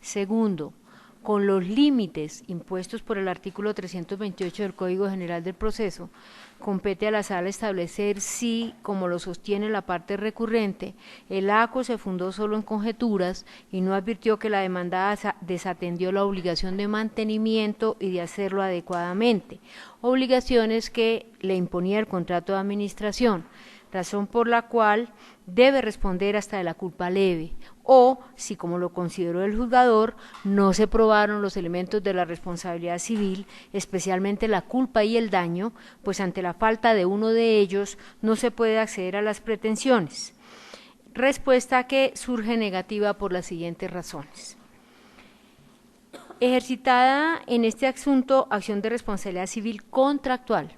Speaker 1: Segundo, con los límites impuestos por el artículo 328 del Código General del Proceso, compete a la sala establecer si, como lo sostiene la parte recurrente, el ACO se fundó solo en conjeturas y no advirtió que la demandada desatendió la obligación de mantenimiento y de hacerlo adecuadamente, obligaciones que le imponía el contrato de administración, razón por la cual debe responder hasta de la culpa leve, o si, como lo consideró el juzgador, no se probaron los elementos de la responsabilidad civil, especialmente la culpa y el daño, pues ante la falta de uno de ellos no se puede acceder a las pretensiones. Respuesta que surge negativa por las siguientes razones. Ejercitada en este asunto acción de responsabilidad civil contractual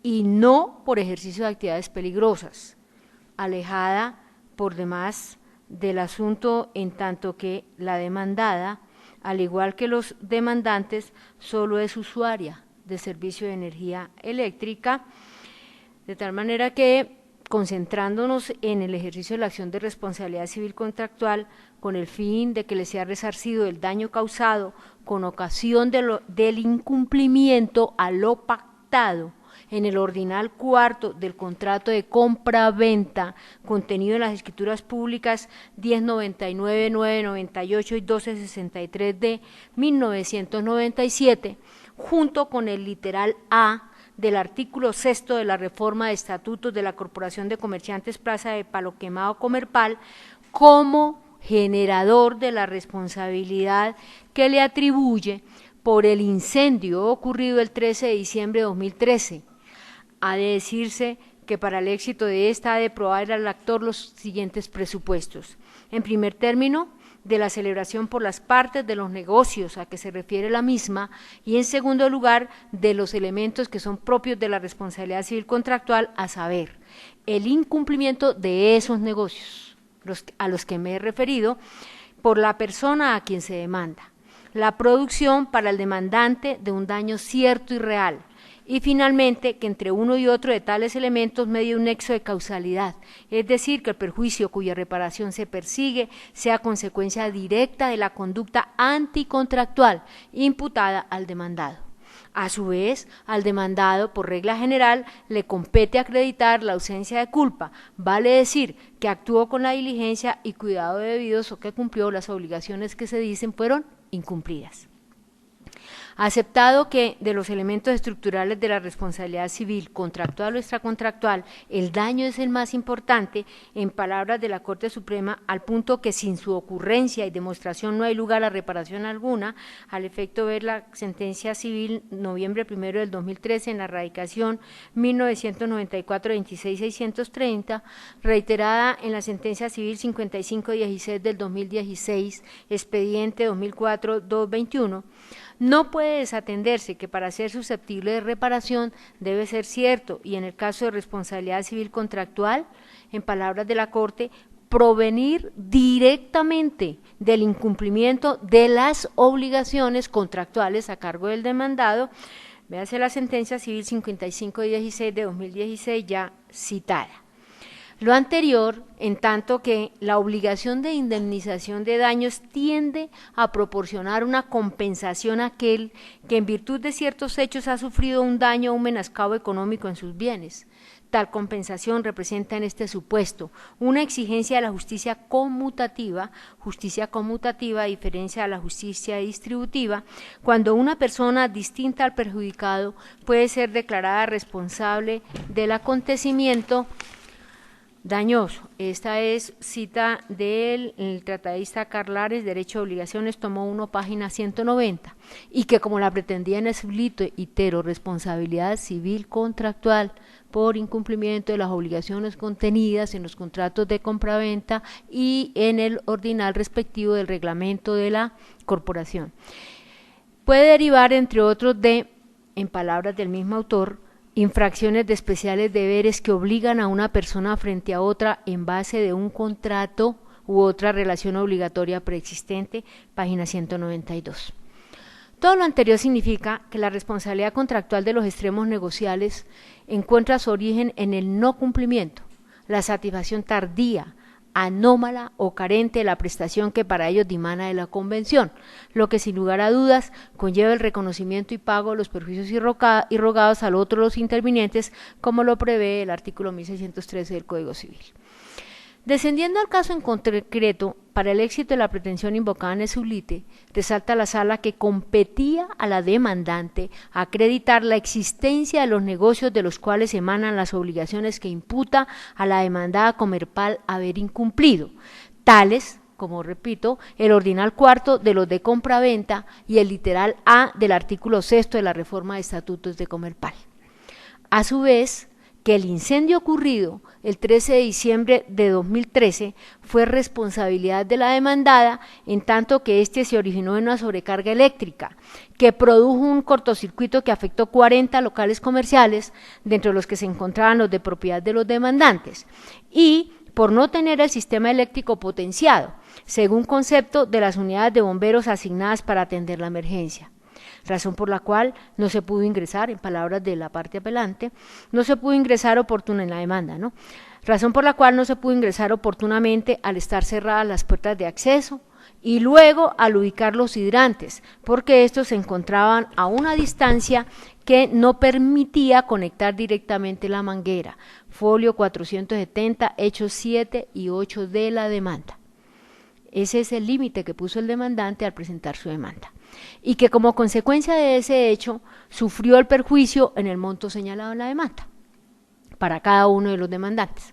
Speaker 1: y no por ejercicio de actividades peligrosas, alejada por demás del asunto en tanto que la demandada, al igual que los demandantes, solo es usuaria de servicio de energía eléctrica, de tal manera que, concentrándonos en el ejercicio de la acción de responsabilidad civil contractual con el fin de que le sea resarcido el daño causado con ocasión del incumplimiento a lo pactado en el ordinal cuarto del contrato de compra-venta contenido en las escrituras públicas 1099, 998 y 1263 de 1997, junto con el literal A del artículo 6 de la reforma de estatutos de la Corporación de Comerciantes Plaza de Palo Quemado Comerpal, como generador de la responsabilidad que le atribuye por el incendio ocurrido el 13 de diciembre de 2013. Ha de decirse que para el éxito de esta ha de probar al actor los siguientes presupuestos. En primer término, de la celebración por las partes de los negocios a que se refiere la misma, y en segundo lugar, de los elementos que son propios de la responsabilidad civil contractual, a saber, el incumplimiento de esos negocios, a los que me he referido, por la persona a quien se demanda, la producción para el demandante de un daño cierto y real, y finalmente que entre uno y otro de tales elementos medie un nexo de causalidad, es decir, que el perjuicio cuya reparación se persigue sea consecuencia directa de la conducta anticontractual imputada al demandado. A su vez, al demandado, por regla general, le compete acreditar la ausencia de culpa, vale decir que actuó con la diligencia y cuidado debidos o que cumplió las obligaciones que se dicen fueron incumplidas. Aceptado que de los elementos estructurales de la responsabilidad civil, contractual o extracontractual, el daño es el más importante, en palabras de la Corte Suprema, al punto que sin su ocurrencia y demostración no hay lugar a reparación alguna, al efecto ver la sentencia civil noviembre 1 del 2013 en la radicación 1994-26-630, reiterada en la sentencia civil 55-16 del 2016, expediente 2004-221, no puede desatenderse que para ser susceptible de reparación debe ser cierto, y en el caso de responsabilidad civil contractual, en palabras de la Corte, provenir directamente del incumplimiento de las obligaciones contractuales a cargo del demandado. Véase la sentencia civil 55-16 de 2016 ya citada. Lo anterior, en tanto que la obligación de indemnización de daños tiende a proporcionar una compensación a aquel que en virtud de ciertos hechos ha sufrido un daño o un menoscabo económico en sus bienes. Tal compensación representa en este supuesto una exigencia de la justicia conmutativa a diferencia de la justicia distributiva, cuando una persona distinta al perjudicado puede ser declarada responsable del acontecimiento dañoso. Esta es cita del tratadista Karl Lares, Derecho de Obligaciones, tomo 1, página 190, y que como la pretendía en el sublito itero responsabilidad civil contractual por incumplimiento de las obligaciones contenidas en los contratos de compraventa y en el ordinal respectivo del reglamento de la corporación. Puede derivar, entre otros, de, en palabras del mismo autor, infracciones de especiales deberes que obligan a una persona frente a otra en base de un contrato u otra relación obligatoria preexistente, página 192. Todo lo anterior significa que la responsabilidad contractual de los extremos negociales encuentra su origen en el no cumplimiento, la satisfacción tardía, anómala o carente de la prestación que para ellos dimana de la convención, lo que sin lugar a dudas conlleva el reconocimiento y pago de los perjuicios irrogados al otro de los intervinientes, como lo prevé el artículo 1613 del Código Civil. Descendiendo al caso en concreto, para el éxito de la pretensión invocada en el sublite, resalta la sala que competía a la demandante acreditar la existencia de los negocios de los cuales emanan las obligaciones que imputa a la demandada Comerpal haber incumplido, tales, como repito, el ordinal cuarto de los de compraventa y el literal A del artículo 6 de la reforma de estatutos de Comerpal. A su vez, que el incendio ocurrido el 13 de diciembre de 2013 fue responsabilidad de la demandada, en tanto que este se originó en una sobrecarga eléctrica, que produjo un cortocircuito que afectó 40 locales comerciales, dentro de los que se encontraban los de propiedad de los demandantes, y por no tener el sistema eléctrico potenciado, según concepto de las unidades de bomberos asignadas para atender la emergencia. Razón por la cual no se pudo ingresar, en palabras de la parte apelante, no se pudo ingresar en la demanda, ¿no? Razón por la cual no se pudo ingresar oportunamente al estar cerradas las puertas de acceso y luego al ubicar los hidrantes, porque estos se encontraban a una distancia que no permitía conectar directamente la manguera. Folio 470, hechos 7 y 8 de la demanda. Ese es el límite que puso el demandante al presentar su demanda, y que como consecuencia de ese hecho sufrió el perjuicio en el monto señalado en la demanda para cada uno de los demandantes.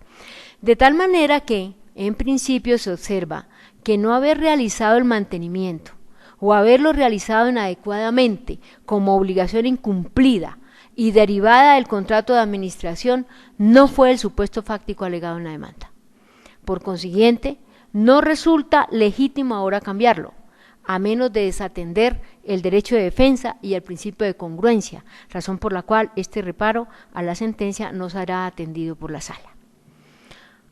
Speaker 1: De tal manera que, en principio, se observa que no haber realizado el mantenimiento o haberlo realizado inadecuadamente como obligación incumplida y derivada del contrato de administración no fue el supuesto fáctico alegado en la demanda. Por consiguiente, no resulta legítimo ahora cambiarlo, a menos de desatender el derecho de defensa y el principio de congruencia, razón por la cual este reparo a la sentencia no será atendido por la sala.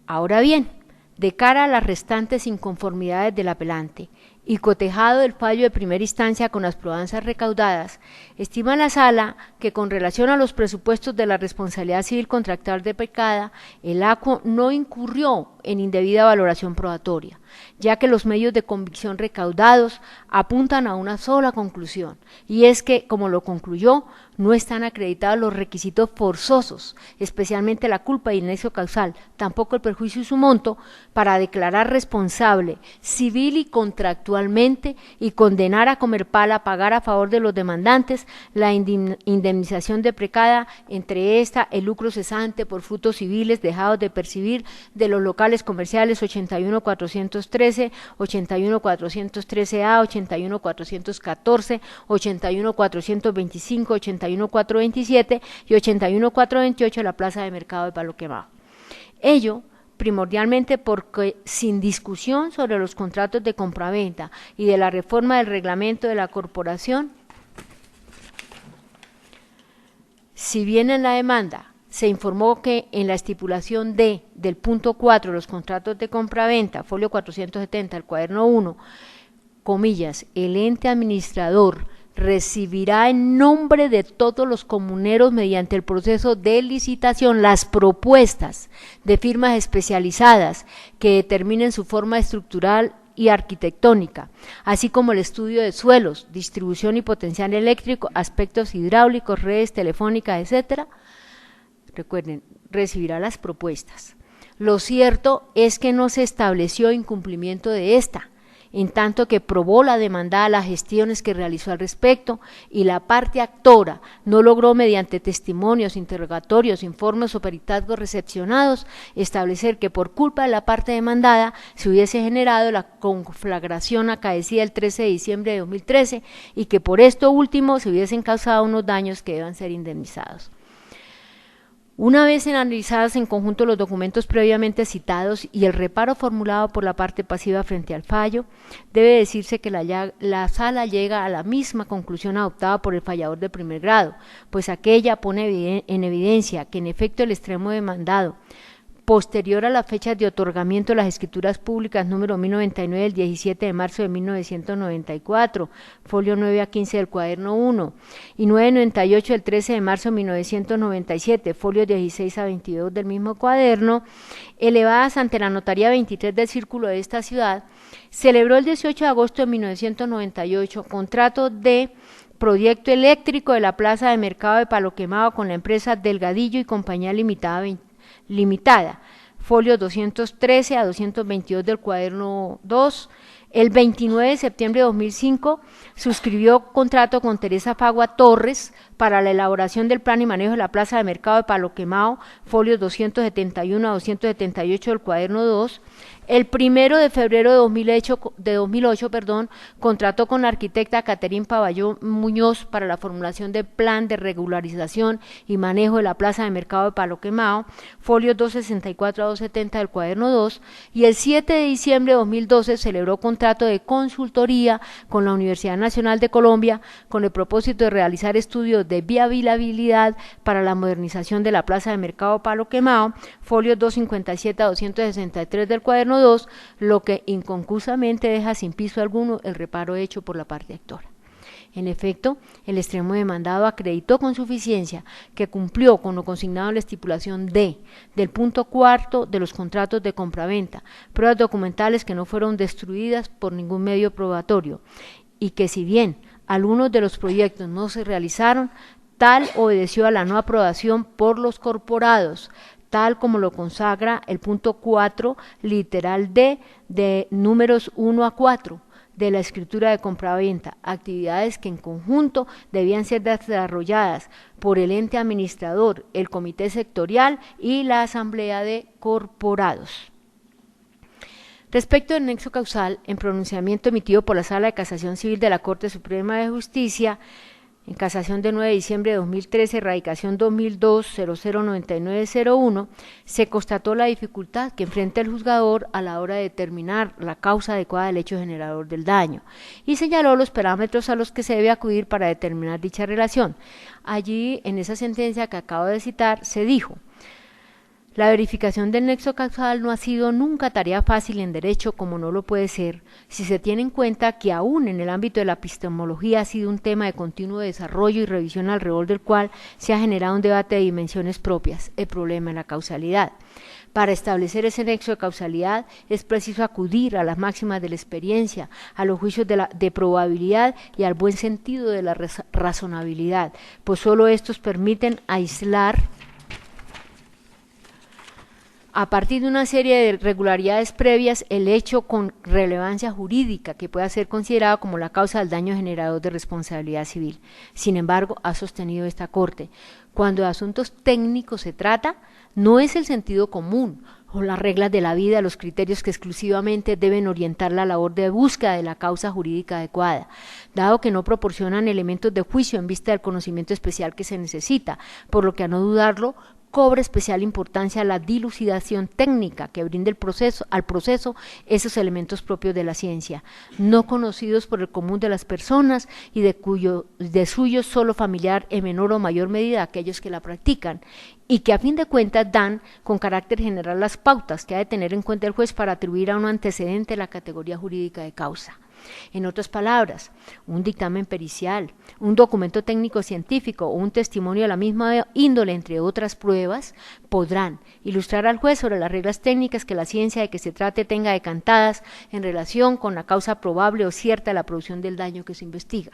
Speaker 1: Ahora bien, de cara a las restantes inconformidades del apelante y cotejado el fallo de primera instancia con las probanzas recaudadas, estima la sala que con relación a los presupuestos de la responsabilidad civil contractual de pecada, el ACO no incurrió en indebida valoración probatoria, ya que los medios de convicción recaudados apuntan a una sola conclusión, y es que, como lo concluyó, no están acreditados los requisitos forzosos, especialmente la culpa y el nexo causal, tampoco el perjuicio y su monto, para declarar responsable civil y contractualmente y condenar a Comerpal a pagar a favor de los demandantes la indemnización de precada, entre esta el lucro cesante por frutos civiles dejados de percibir de los locales comerciales 81.413, 81.413A, 81.414, 81.425, 81.427 y 81.428 de la plaza de mercado de Palo Quemado. Ello primordialmente porque, sin discusión sobre los contratos de compraventa y de la reforma del reglamento de la corporación, si bien en la demanda se informó que en la estipulación del punto 4 de los contratos de compraventa, folio 470, el cuaderno 1, comillas, el ente administrador recibirá en nombre de todos los comuneros mediante el proceso de licitación las propuestas de firmas especializadas que determinen su forma estructural y arquitectónica, así como el estudio de suelos, distribución y potencial eléctrico, aspectos hidráulicos, redes telefónicas, etcétera. Recuerden, recibirá las propuestas. Lo cierto es que no se estableció incumplimiento de esta, en tanto que probó la demandada las gestiones que realizó al respecto, y la parte actora no logró, mediante testimonios, interrogatorios, informes o peritazgos recepcionados, establecer que por culpa de la parte demandada se hubiese generado la conflagración acaecida el 13 de diciembre de 2013 y que por esto último se hubiesen causado unos daños que deban ser indemnizados. Una vez analizadas en conjunto los documentos previamente citados y el reparo formulado por la parte pasiva frente al fallo, debe decirse que la sala llega a la misma conclusión adoptada por el fallador de primer grado, pues aquella pone en evidencia que en efecto el extremo demandado, posterior a las fechas de otorgamiento de las escrituras públicas número 1099 del 17 de marzo de 1994, folio 9 a 15 del cuaderno 1, y 998 del 13 de marzo de 1997, folio 16 a 22 del mismo cuaderno, elevadas ante la notaría 23 del círculo de esta ciudad, celebró el 18 de agosto de 1998 contrato de proyecto eléctrico de la plaza de mercado de Palo Quemado con la empresa Delgadillo y Compañía Limitada, folio 213 a 222 del cuaderno 2. El 29 de septiembre de 2005 suscribió contrato con Teresa Fagua Torres para la elaboración del plan y manejo de la plaza de mercado de Palo Quemado, folios 271 a 278 del cuaderno 2. El 1 de febrero de 2008, contrató con la arquitecta Caterín Paballón Muñoz para la formulación del plan de regularización y manejo de la plaza de mercado de Palo Quemado, folios 264 a 270 del cuaderno 2, y el 7 de diciembre de 2012 celebró contrato de consultoría con la Universidad Nacional de Colombia con el propósito de realizar estudios de viabilidad para la modernización de la plaza de mercado Palo Quemado, folios 257 a 263 del cuaderno 2, lo que inconclusamente deja sin piso alguno el reparo hecho por la parte actora. En efecto, el extremo demandado acreditó con suficiencia que cumplió con lo consignado en la estipulación D del punto cuarto de los contratos de compraventa, pruebas documentales que no fueron destruidas por ningún medio probatorio, y que si bien algunos de los proyectos no se realizaron, tal obedeció a la no aprobación por los corporados, tal como lo consagra el punto 4, literal D, de números 1 a 4, de la escritura de compraventa, actividades que en conjunto debían ser desarrolladas por el ente administrador, el comité sectorial y la asamblea de corporados. Respecto del nexo causal, en pronunciamiento emitido por la Sala de Casación Civil de la Corte Suprema de Justicia, en casación de 9 de diciembre de 2013, radicación 2002-009901, se constató la dificultad que enfrenta el juzgador a la hora de determinar la causa adecuada del hecho generador del daño y señaló los parámetros a los que se debe acudir para determinar dicha relación. Allí, en esa sentencia que acabo de citar, se dijo: la verificación del nexo causal no ha sido nunca tarea fácil en derecho, como no lo puede ser, si se tiene en cuenta que aún en el ámbito de la epistemología ha sido un tema de continuo desarrollo y revisión alrededor del cual se ha generado un debate de dimensiones propias, el problema de la causalidad. Para establecer ese nexo de causalidad es preciso acudir a las máximas de la experiencia, a los juicios de probabilidad y al buen sentido de la razonabilidad, pues solo estos permiten aislar a partir de una serie de irregularidades previas el hecho con relevancia jurídica que pueda ser considerado como la causa del daño generador de responsabilidad civil. Sin embargo, ha sostenido esta Corte, cuando de asuntos técnicos se trata, no es el sentido común o las reglas de la vida los criterios que exclusivamente deben orientar la labor de búsqueda de la causa jurídica adecuada, dado que no proporcionan elementos de juicio en vista del conocimiento especial que se necesita, por lo que a no dudarlo, cobra especial importancia a la dilucidación técnica que brinda al proceso esos elementos propios de la ciencia, no conocidos por el común de las personas y de suyo solo familiar en menor o mayor medida a aquellos que la practican, y que a fin de cuentas dan con carácter general las pautas que ha de tener en cuenta el juez para atribuir a un antecedente la categoría jurídica de causa. En otras palabras, un dictamen pericial, un documento técnico científico o un testimonio de la misma índole, entre otras pruebas, podrán ilustrar al juez sobre las reglas técnicas que la ciencia de que se trate tenga decantadas en relación con la causa probable o cierta de la producción del daño que se investiga.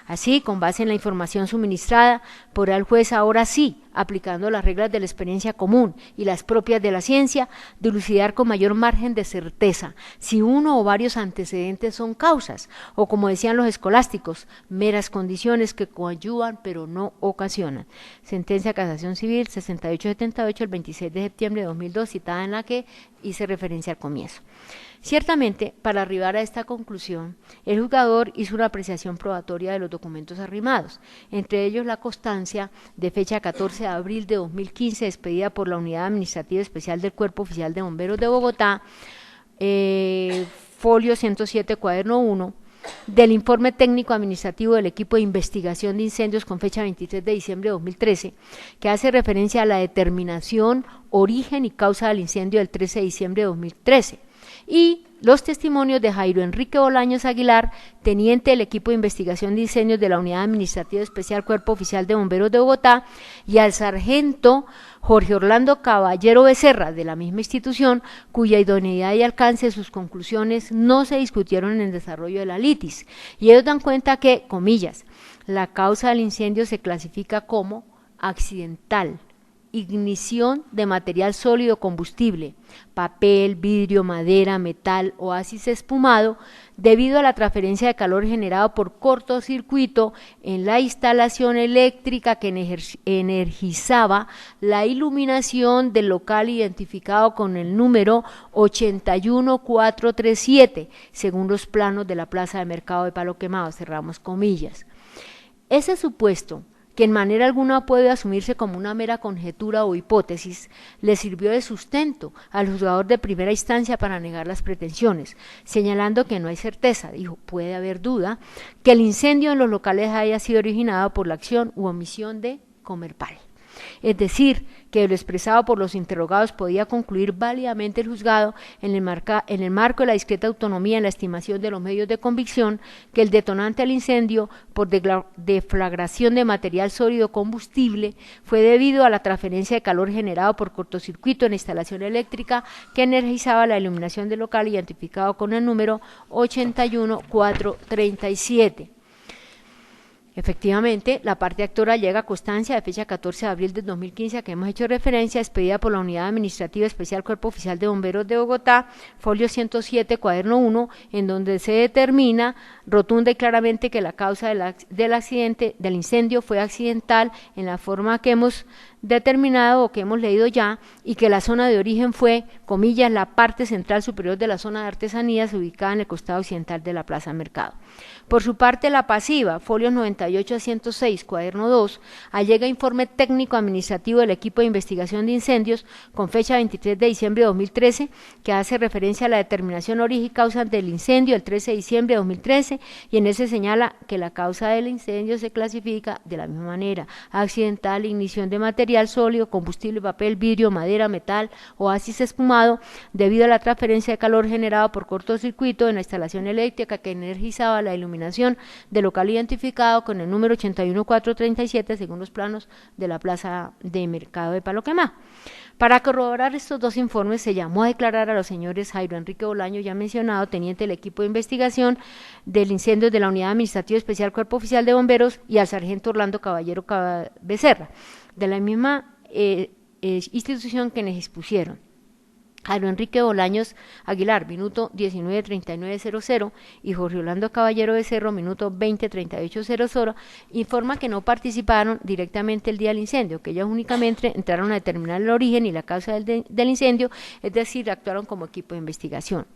Speaker 1: Así, con base en la información suministrada, podrá el juez ahora sí, aplicando las reglas de la experiencia común y las propias de la ciencia, dilucidar con mayor margen de certeza si uno o varios antecedentes son causas, o como decían los escolásticos, meras condiciones que coadyuvan pero no ocasionan. Sentencia de Casación Civil 6878 el 26 de septiembre de 2002, citada en la que hice referencia al comienzo. Ciertamente, para arribar a esta conclusión, el juzgador hizo una apreciación probatoria de los documentos arrimados, entre ellos la constancia de fecha 14 de abril de 2015, expedida por la Unidad Administrativa Especial del Cuerpo Oficial de Bomberos de Bogotá, folio 107, cuaderno 1, del informe técnico administrativo del equipo de investigación de incendios con fecha 23 de diciembre de 2013, que hace referencia a la determinación, origen y causa del incendio del 13 de diciembre de 2013, y los testimonios de Jairo Enrique Bolaños Aguilar, teniente del equipo de investigación de incendios de la Unidad Administrativa Especial Cuerpo Oficial de Bomberos de Bogotá, y al sargento Jorge Orlando Caballero Becerra, de la misma institución, cuya idoneidad y alcance de sus conclusiones no se discutieron en el desarrollo de la litis, y ellos dan cuenta que, comillas, la causa del incendio se clasifica como accidental, ignición de material sólido combustible, papel, vidrio, madera, metal, oasis espumado, debido a la transferencia de calor generado por cortocircuito en la instalación eléctrica que energizaba la iluminación del local identificado con el número 81437, según los planos de la plaza de mercado de Palo Quemado, cerramos comillas. Ese supuesto, que en manera alguna puede asumirse como una mera conjetura o hipótesis, le sirvió de sustento al juzgador de primera instancia para negar las pretensiones, señalando que no hay certeza, dijo, puede haber duda, que el incendio en los locales haya sido originado por la acción u omisión de Comerpal. Es decir, que de lo expresado por los interrogados podía concluir válidamente el juzgado en el marco de la discreta autonomía en la estimación de los medios de convicción que el detonante al incendio por deflagración de material sólido combustible fue debido a la transferencia de calor generado por cortocircuito en la instalación eléctrica que energizaba la iluminación del local identificado con el número 81437. Efectivamente, la parte actora llega a constancia de fecha 14 de abril de 2015 a que hemos hecho referencia, expedida por la Unidad Administrativa Especial Cuerpo Oficial de Bomberos de Bogotá, folio 107, cuaderno 1, en donde se determina rotunda y claramente que la causa del accidente, del incendio, fue accidental en la forma que hemos determinado o que hemos leído ya, y que la zona de origen fue, comillas, la parte central superior de la zona de artesanías ubicada en el costado occidental de la Plaza Mercado. Por su parte, la pasiva, folios 98 a 106, cuaderno 2, allega informe técnico administrativo del equipo de investigación de incendios con fecha 23 de diciembre de 2013, que hace referencia a la determinación origen y causa del incendio el 13 de diciembre de 2013, y en ese señala que la causa del incendio se clasifica de la misma manera: accidental, ignición de material sólido, combustible, papel, vidrio, madera, metal, oasis espumado, debido a la transferencia de calor generado por cortocircuito en la instalación eléctrica que energizaba la iluminación del local identificado con el número 81437, según los planos de la plaza de mercado de Palo Quemado. Para corroborar estos dos informes, se llamó a declarar a los señores Jairo Enrique Bolaño, ya mencionado, teniente del equipo de investigación del incendio de la Unidad Administrativa Especial Cuerpo Oficial de Bomberos, y al sargento Orlando Caballero Becerra, de la misma institución que nos expusieron. Jairo Enrique Bolaños Aguilar, minuto 19:39:00, y Jorge Orlando Caballero Becerro, minuto 20:38:00, informa que no participaron directamente el día del incendio, que ellos únicamente entraron a determinar el origen y la causa del incendio, es decir, actuaron como equipo de investigación.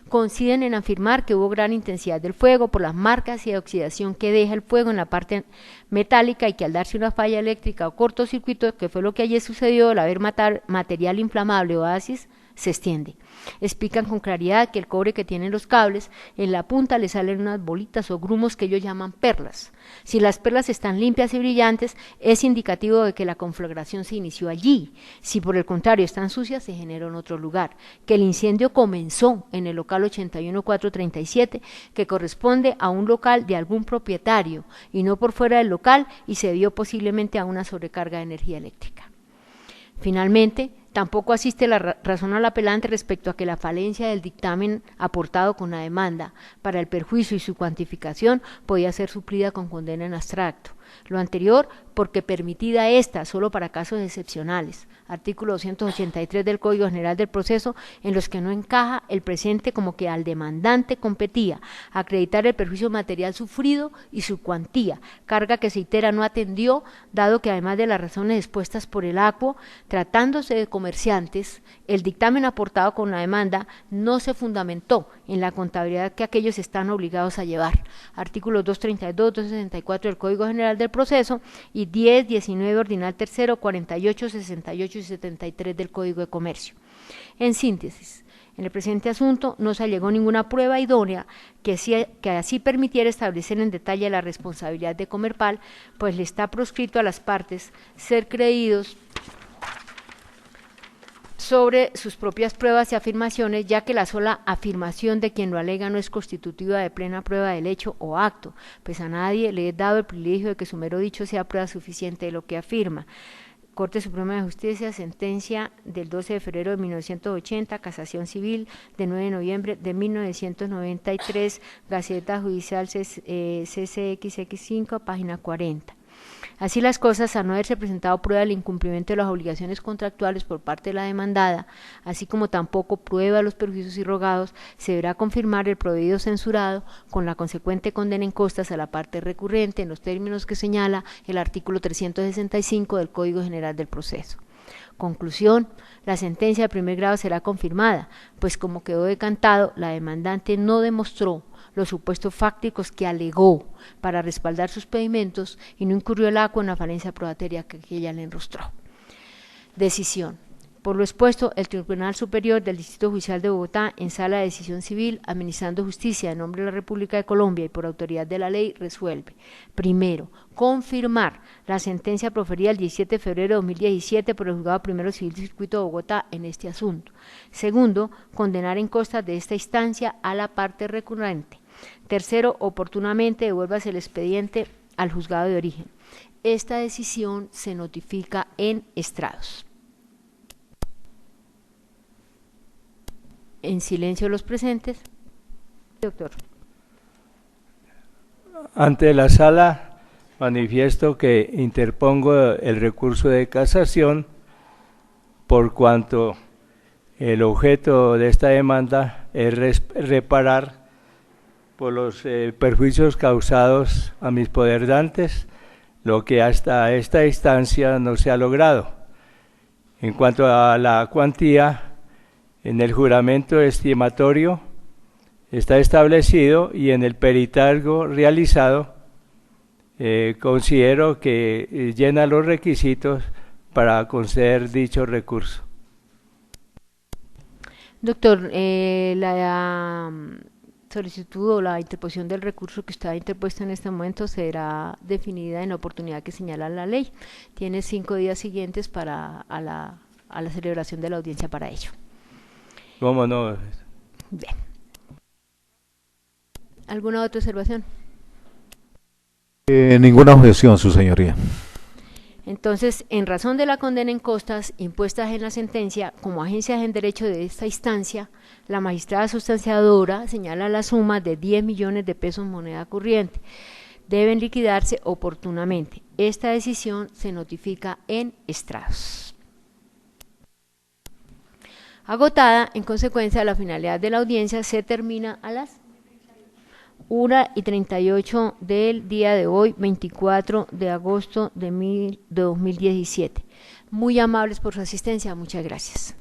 Speaker 1: Coinciden en afirmar que hubo gran intensidad del fuego por las marcas y de oxidación que deja el fuego en la parte metálica, y que al darse una falla eléctrica o cortocircuito, que fue lo que ayer sucedió, al haber material inflamable o oasis se extiende. Explican con claridad que el cobre que tienen los cables, en la punta le salen unas bolitas o grumos que ellos llaman perlas. Si las perlas están limpias y brillantes, es indicativo de que la conflagración se inició allí. Si por el contrario están sucias, se generó en otro lugar. Que el incendio comenzó en el local 81437, que corresponde a un local de algún propietario y no por fuera del local, y se debió posiblemente a una sobrecarga de energía eléctrica. Finalmente, tampoco asiste la razón al apelante respecto a que la falencia del dictamen aportado con la demanda para el perjuicio y su cuantificación podía ser suplida con condena en abstracto. Lo anterior porque permitida esta solo para casos excepcionales, artículo 283 del Código General del Proceso, en los que no encaja el presente, como que al demandante competía acreditar el perjuicio material sufrido y su cuantía, carga que Seitera no atendió, dado que además de las razones expuestas por el ACUO, tratándose de comerciantes, el dictamen aportado con la demanda no se fundamentó en la contabilidad que aquellos están obligados a llevar, artículos 232, 264 del Código General del Proceso y 10, 19 ordinal tercero, 48, 68 y 73 del Código de Comercio. En síntesis, en el presente asunto no se allegó ninguna prueba idónea que así permitiera establecer en detalle la responsabilidad de Comerpal, pues le está proscrito a las partes ser creídos sobre sus propias pruebas y afirmaciones, ya que la sola afirmación de quien lo alega no es constitutiva de plena prueba del hecho o acto, pues a nadie le es dado el privilegio de que su mero dicho sea prueba suficiente de lo que afirma. Corte Suprema de Justicia, sentencia del 12 de febrero de 1980, casación civil de 9 de noviembre de 1993, Gaceta Judicial CCXX5, página 40. Así las cosas, al no haberse presentado prueba del incumplimiento de las obligaciones contractuales por parte de la demandada, así como tampoco prueba de los perjuicios irrogados, se deberá confirmar el proveído censurado con la consecuente condena en costas a la parte recurrente en los términos que señala el artículo 365 del Código General del Proceso. Conclusión: la sentencia de primer grado será confirmada, pues como quedó decantado, la demandante no demostró los supuestos fácticos que alegó para respaldar sus pedimentos y no incurrió el ACUO en la falencia probatoria que ella le enrostró. Decisión. Por lo expuesto, el Tribunal Superior del Distrito Judicial de Bogotá, en sala de decisión civil, administrando justicia en nombre de la República de Colombia y por autoridad de la ley, resuelve: primero, confirmar la sentencia proferida el 17 de febrero de 2017 por el Juzgado Primero Civil del Circuito de Bogotá en este asunto. Segundo, condenar en costas de esta instancia a la parte recurrente. Tercero, oportunamente devuélvase el expediente al juzgado de origen. Esta decisión se notifica en estrados. En silencio los presentes. Doctor.
Speaker 3: Ante la sala manifiesto que interpongo el recurso de casación por cuanto el objeto de esta demanda es reparar por los perjuicios causados a mis poderdantes, lo que hasta esta instancia no se ha logrado. En cuanto a la cuantía, en el juramento estimatorio está establecido y en el peritario realizado considero que llena los requisitos para conceder dicho recurso.
Speaker 1: Doctor, la solicitud o la interposición del recurso que está interpuesta en este momento será definida en la oportunidad que señala la ley. Tiene 5 días siguientes para a la celebración de la audiencia para ello.
Speaker 3: ¿Cómo no?
Speaker 1: Bien. ¿Alguna otra observación?
Speaker 4: Ninguna objeción, su señoría.
Speaker 1: Entonces, en razón de la condena en costas impuestas en la sentencia, como agencias en derecho de esta instancia, la magistrada sustanciadora señala la suma de 10 millones de pesos moneda corriente. Deben liquidarse oportunamente. Esta decisión se notifica en estrados. Agotada, en consecuencia, la finalidad de la audiencia se termina a las 1:38 del día de hoy, 24 de agosto de 2017. Muy amables por su asistencia, muchas gracias.